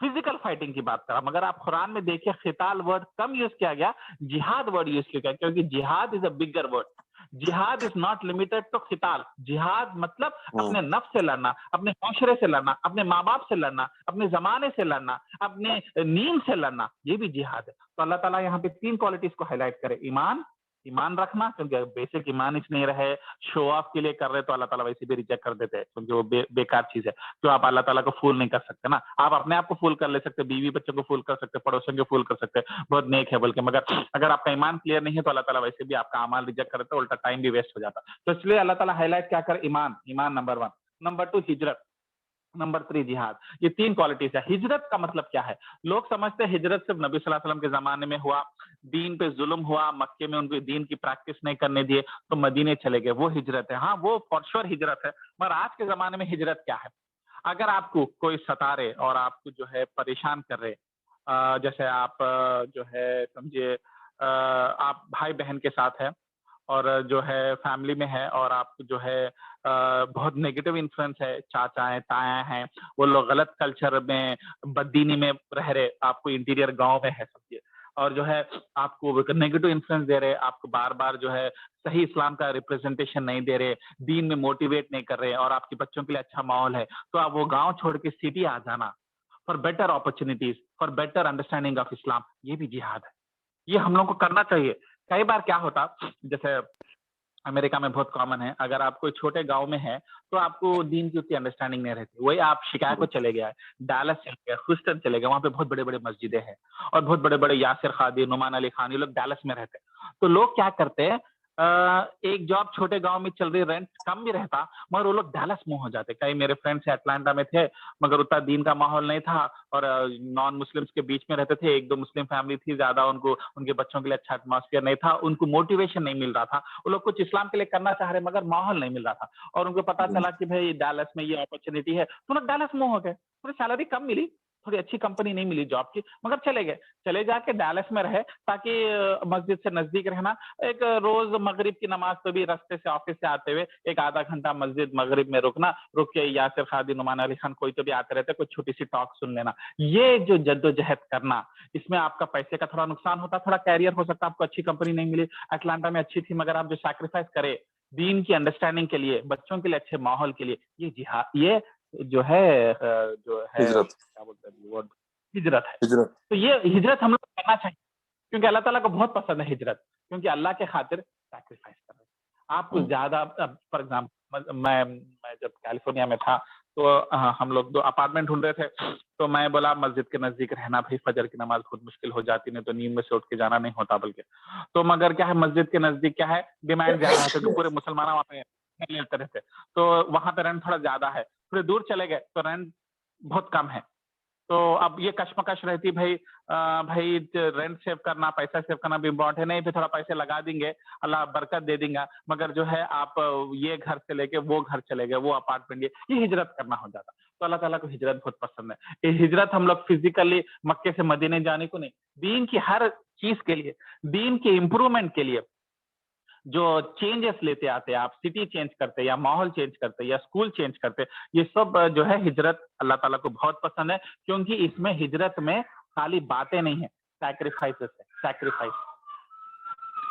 फिजिकल फाइटिंग की बात करा, मगर आप कुरान में देखिए खिताल वर्ड कम यूज किया गया, जिहाद वर्ड यूज किया गया, क्योंकि जिहाद इज अ बिगर वर्ड। जिहाद इज नॉट लिमिटेड टू क़िताल। जिहाद मतलब अपने नफ्स से लड़ना, अपने माशरे से लड़ना, अपने माँ बाप से लड़ना, अपने जमाने से लड़ना, अपने नींद से लड़ना, ये भी जिहाद है। तो अल्लाह ताला यहाँ पे 3 क्वालिटीज को हाईलाइट करे, ईमान रखना, क्योंकि बेसिक ईमान इस नहीं रहे, शो ऑफ के लिए कर रहे तो अल्लाह ताला वैसे भी रिजेक्ट कर देते हैं, क्योंकि वो बेकार चीज है। तो आप अल्लाह ताला को फूल नहीं कर सकते ना, आप अपने आप को फूल कर ले सकते, बीवी बच्चों को फूल कर सकते, पड़ोसियों को फूल कर सकते, बहुत नेक है बल्कि, मगर अगर आपका ईमान क्लियर नहीं है तो अल्लाह ताला वैसे भी आपका अमाल रिजेक्ट कर देता है, उल्टा टाइम भी वेस्ट हो जाता। तो इसलिए अल्लाह ताला हाईलाइट क्या कर, ईमान नंबर 1, नंबर 2 हिजरत, नंबर 3 जिहाद। ये 3 क्वालिटीज है। हिजरत का मतलब क्या है? लोग समझते हैं हिजरत सिर्फ नबी सल्लल्लाहु अलैहि वसल्लम के जमाने में हुआ, दीन पे जुल्म हुआ, मक्के में उनको दीन की प्रैक्टिस नहीं करने दिए तो मदीने चले गए, वो हिजरत है। हाँ, वो फॉर श्योर हिजरत है, मगर आज के जमाने में हिजरत क्या है? अगर आपको कोई सता रहे और आपको जो है परेशान कर रहे, जैसे आप जो है समझिए आप भाई बहन के साथ है और जो है फैमिली में है और आप जो है बहुत नेगेटिव इन्फ्लुएंस है, चाचाएं ताया हैं, वो लोग गलत कल्चर में बददीनी में रह रहे, आपको इंटीरियर गांव में है समझिए, और जो है आपको नेगेटिव इन्फ्लुएंस दे रहे, आपको बार बार जो है सही इस्लाम का रिप्रेजेंटेशन नहीं दे रहे, दीन में मोटिवेट नहीं कर रहे और आपके बच्चों के लिए अच्छा माहौल है, तो आप वो गांव छोड़ के सिटी आ जाना for better opportunities, for better understanding of Islam, ये भी जिहाद है। ये हम लोग को करना चाहिए। कई बार क्या होता, जैसे अमेरिका में बहुत कॉमन है, अगर आप कोई छोटे गांव में है तो आपको दीन की उतनी अंडरस्टैंडिंग नहीं रहती, वही आप शिकागो चले गए, डालस चले गए, ह्यूस्टन चले गए, वहां पे बहुत बड़े बड़े मस्जिदें हैं और बहुत बड़े बड़े यासिर खादी, नुमान अली खान, ये लोग डालस में रहते हैं। तो लोग क्या करते हैं, एक जॉब छोटे गांव में चल रही, रेंट कम भी रहता, मगर वो लोग डालस मूव हो जाते। कई मेरे फ्रेंड्स अटलांटा में थे, मगर उतना दीन का माहौल नहीं था और नॉन मुस्लिम्स के बीच में रहते थे, 1-2 मुस्लिम फैमिली थी, ज्यादा उनको उनके बच्चों के लिए अच्छा एटमॉस्फेयर नहीं था, उनको मोटिवेशन नहीं मिल रहा था, वो लोग कुछ इस्लाम के लिए करना चाह रहे मगर माहौल नहीं मिल रहा था, और उनको पता चला कि भाई डालस में ये अपॉर्चुनिटी है, तो लोग डालस मूव हो गए। थोड़ी सैलरी कम मिली, थोड़ी अच्छी कंपनी नहीं मिली जॉब की, मगर चले गए, चले जाके डालस में रहे ताकि मस्जिद से नजदीक रहना, एक रोज मगरिब की नमाज पे भी रास्ते से ऑफिस से आते हुए एक आधा घंटा मस्जिद मगरिब में रुकना, रुक के यासिर खादी, नुमान अली खान, कोई तो भी आते रहते, कोई छोटी सी टॉक सुन लेना। ये जो जद्दोजहद करना, इसमें आपका पैसे का थोड़ा नुकसान होता, थोड़ा कैरियर हो सकता, आपको अच्छी कंपनी नहीं मिली, अटलांटा में अच्छी थी, मगर आप जो सैक्रिफाइस करे दीन की अंडरस्टैंडिंग के लिए, बच्चों के लिए अच्छे माहौल के लिए, ये जिहाद, ये जो है क्या बोलते हैं वर्ड, हिजरत है। तो ये हिजरत हम लोग करना चाहिए, क्योंकि अल्लाह ताला को बहुत पसंद है हिजरत, क्योंकि अल्लाह के खातिर सैक्रिफाइस कर रहे हैं। आपको ज्यादा, फॉर एग्जाम्पल मैं जब कैलिफोर्निया में था तो हम लोग 2 अपार्टमेंट ढूंढ रहे थे, तो मैं बोला मस्जिद के नजदीक रहना भाई, फजर की नमाज बहुत मुश्किल हो जाती, नहीं तो नींद में से उठ के जाना नहीं होता बल्कि, तो मगर क्या है मस्जिद के नजदीक क्या है, डिमांड ज्यादा है क्योंकि पूरे मुसलमान वहाँ पे लेते रहते, तो वहां पे रेंट थोड़ा ज्यादा है, थोड़े दूर चले गए तो रेंट बहुत कम है। तो अब ये कश्मकश रहती भाई, भाई रेंट सेव करना, पैसा सेव करना भी इम्पोर्टेंट है, नहीं फिर थोड़ा पैसे लगा देंगे, अल्लाह बरकत दे देगा, मगर जो है आप ये घर से लेके वो घर चले गए, वो अपार्टमेंट, ये हिजरत करना हो जाता। तो अल्लाह ताला को हिजरत बहुत पसंद है। ये हिजरत हम लोग फिजिकली मक्के से मदीने जाने को नहीं, दीन की हर चीज के लिए, दीन के इम्प्रूवमेंट के लिए जो चेंजेस लेते आते हैं, आप सिटी चेंज करते या माहौल चेंज करते या स्कूल चेंज करते, ये सब जो है हिजरत अल्लाह ताला को बहुत पसंद है, क्योंकि इसमें हिजरत में खाली बातें नहीं है, सैक्रिफाइसेस है, सैक्रिफाइस।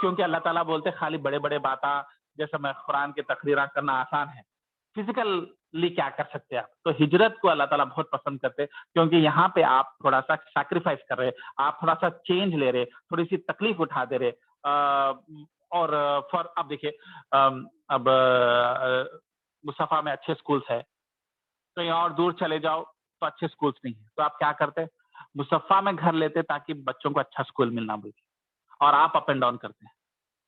क्योंकि अल्लाह ताला बोलते खाली बड़े बड़े बातें, जैसे मैं कुरान की तकरीर करना आसान है, फिजिकली क्या कर सकते हैं आप, तो हिजरत को अल्लाह ताला बहुत पसंद करते, क्योंकि यहाँ पे आप थोड़ा सा सैक्रिफाइस कर रहे, आप थोड़ा सा चेंज ले रहे, थोड़ी सी तकलीफ उठा दे रहे। और फॉर अब देखिए, अब मुस्तफा में अच्छे स्कूल्स है, कहीं और दूर चले जाओ तो अच्छे स्कूल्स नहीं है, तो आप क्या करते, मुस्तफा में घर लेते ताकि बच्चों को अच्छा स्कूल मिलना बोल, और आप अप एंड डाउन करते हैं,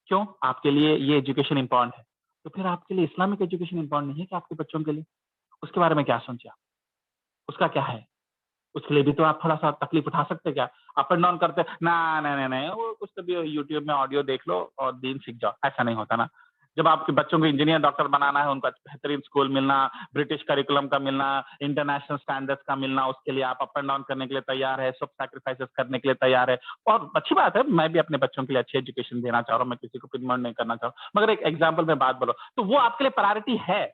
क्यों, आपके लिए ये एजुकेशन इंपॉर्टेंट है, तो फिर आपके लिए इस्लामिक एजुकेशन इंपॉर्टेंट नहीं है कि आपके बच्चों के लिए, उसके बारे में क्या सोचे आप, उसका क्या है, उसके लिए भी तो आप थोड़ा सा तकलीफ उठा सकते क्या, अप एंड डाउन करते नहीं, वो कुछ तो भी यूट्यूब में ऑडियो देख लो और दीन सीख जाओ, ऐसा नहीं होता ना। जब आपके बच्चों को इंजीनियर डॉक्टर बनाना है, उनको बेहतरीन स्कूल मिलना, ब्रिटिश करिकुलम का मिलना, इंटरनेशनल स्टैंडर्ड्स का मिलना, उसके लिए आप अप एंड डाउन करने के लिए तैयार है, सब सैक्रिफाइसेस करने के लिए तैयार है, और अच्छी बात है, मैं भी अपने बच्चों के लिए अच्छी एजुकेशन देना चाह रहा हूँ, मैं किसी को पिनमॉन्ट नहीं करना चाह रहा हूँ, मगर एक एग्जाम्पल में बात बोलो, तो वो आपके लिए प्रायोरिटी है,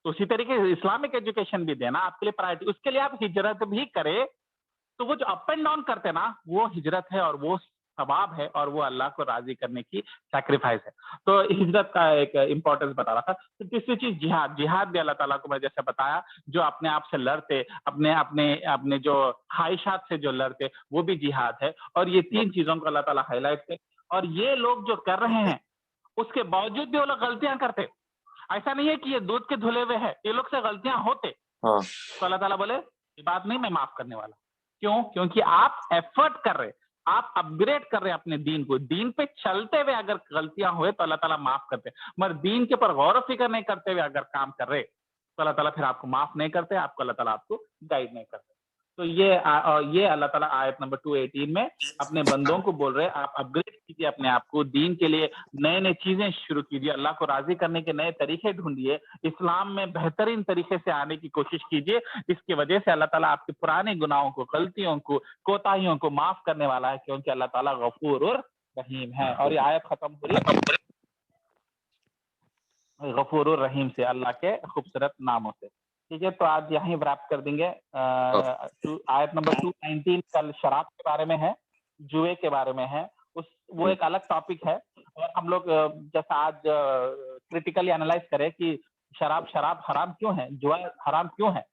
तो उसी तरीके से इस्लामिक एजुकेशन भी देना आपके लिए प्रायोरिटी, उसके लिए आप हिजरत भी करे, तो वो जो अप एंड डाउन करते ना, वो हिजरत है, और वो सवाब है और वो अल्लाह को राजी करने की सैक्रिफाइस है। तो हिजरत का एक इंपॉर्टेंस बता रहा था। तो तीसरी चीज जिहाद, जिहाद भी अल्लाह ताला को मैं जैसे बताया, जो अपने आप से लड़ते, अपने अपने अपने जो ख्वाहिशात से जो लड़ते, वो भी जिहाद है। और ये तीन चीजों को अल्लाह ताला हाईलाइट करे। और ये लोग जो कर रहे हैं उसके बावजूद भी वो लोग गलतियां करते। ऐसा नहीं है कि ये दूध के धुले हुए है, ये लोग से गलतियां होते। तो अल्लाह ताला बोले ये बात नहीं, मैं माफ करने वाला। क्यों? क्योंकि आप एफर्ट कर रहे, आप अपग्रेड कर रहे हैं अपने दीन को। दीन पे चलते हुए अगर गलतियां हुए तो अल्लाह ताला माफ करते, मगर दीन के ऊपर गौर फिक्र नहीं करते हुए अगर काम कर रहे तो अल्लाह ताला फिर आपको माफ नहीं करते, आपको अल्लाह ताला आपको गाइड नहीं करते। तो ये अल्लाह ताला आयत नंबर 218 में अपने बंदों को बोल रहे, आप अपग्रेड कीजिए अपने आप को, दीन के लिए नए नए चीजें शुरू कीजिए, अल्लाह को राजी करने के नए तरीके ढूंढिए, इस्लाम में बेहतरीन तरीके से आने की कोशिश कीजिए। इसकी वजह से अल्लाह ताला आपके पुराने गुनाहों को, गलतियों को, कोताहियों को माफ करने वाला है, क्योंकि अल्लाह ताला गफूर और रहीम है। और ये आयत खत्म हो रही गफूर और रहीम से, अल्लाह के खूबसूरत नामों से। ठीक है, तो आज यहीं रैप कर देंगे। आयत नंबर 219 कल शराब के बारे में है, जुए के बारे में है, वो एक अलग टॉपिक है। और हम लोग जैसा आज क्रिटिकली एनालाइज करें कि शराब हराम क्यों है, जुआ हराम क्यों है।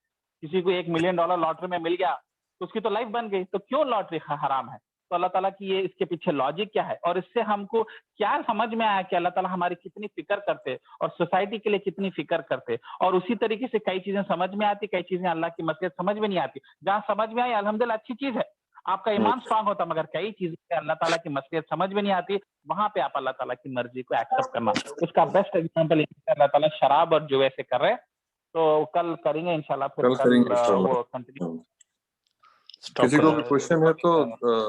किसी को $1 मिलियन लॉटरी में मिल गया तो उसकी तो लाइफ बन गई, तो क्यों लॉटरी हराम है? तो अल्लाह ताला की ये इसके पीछे लॉजिक क्या है, और इससे हमको क्या समझ में आया कि अल्लाह ताला हमारी कितनी फिक्र करते और सोसाइटी के लिए कितनी फिक्र करते। और उसी तरीके से कई चीजें समझ में आती, कई चीजें अल्लाह की मसलियत समझ में नहीं आती। जहां समझ में आई अल्हम्दुलिल्लाह अच्छी चीज है, आपका ईमान स्ट्रांग होता, मगर कई चीजें अल्लाह ताला की मसलियत समझ में नहीं आती, वहां पे आप अल्लाह ताला की मर्जी को एक्सेप्ट करना। उसका बेस्ट एग्जाम्पल अल्लाह ताला शराब और जुए से कर रहे। तो कल करेंगे इंशाल्लाह, फिर कल वो कंटिन्यू।
किसी को भी क्वेश्चन है तो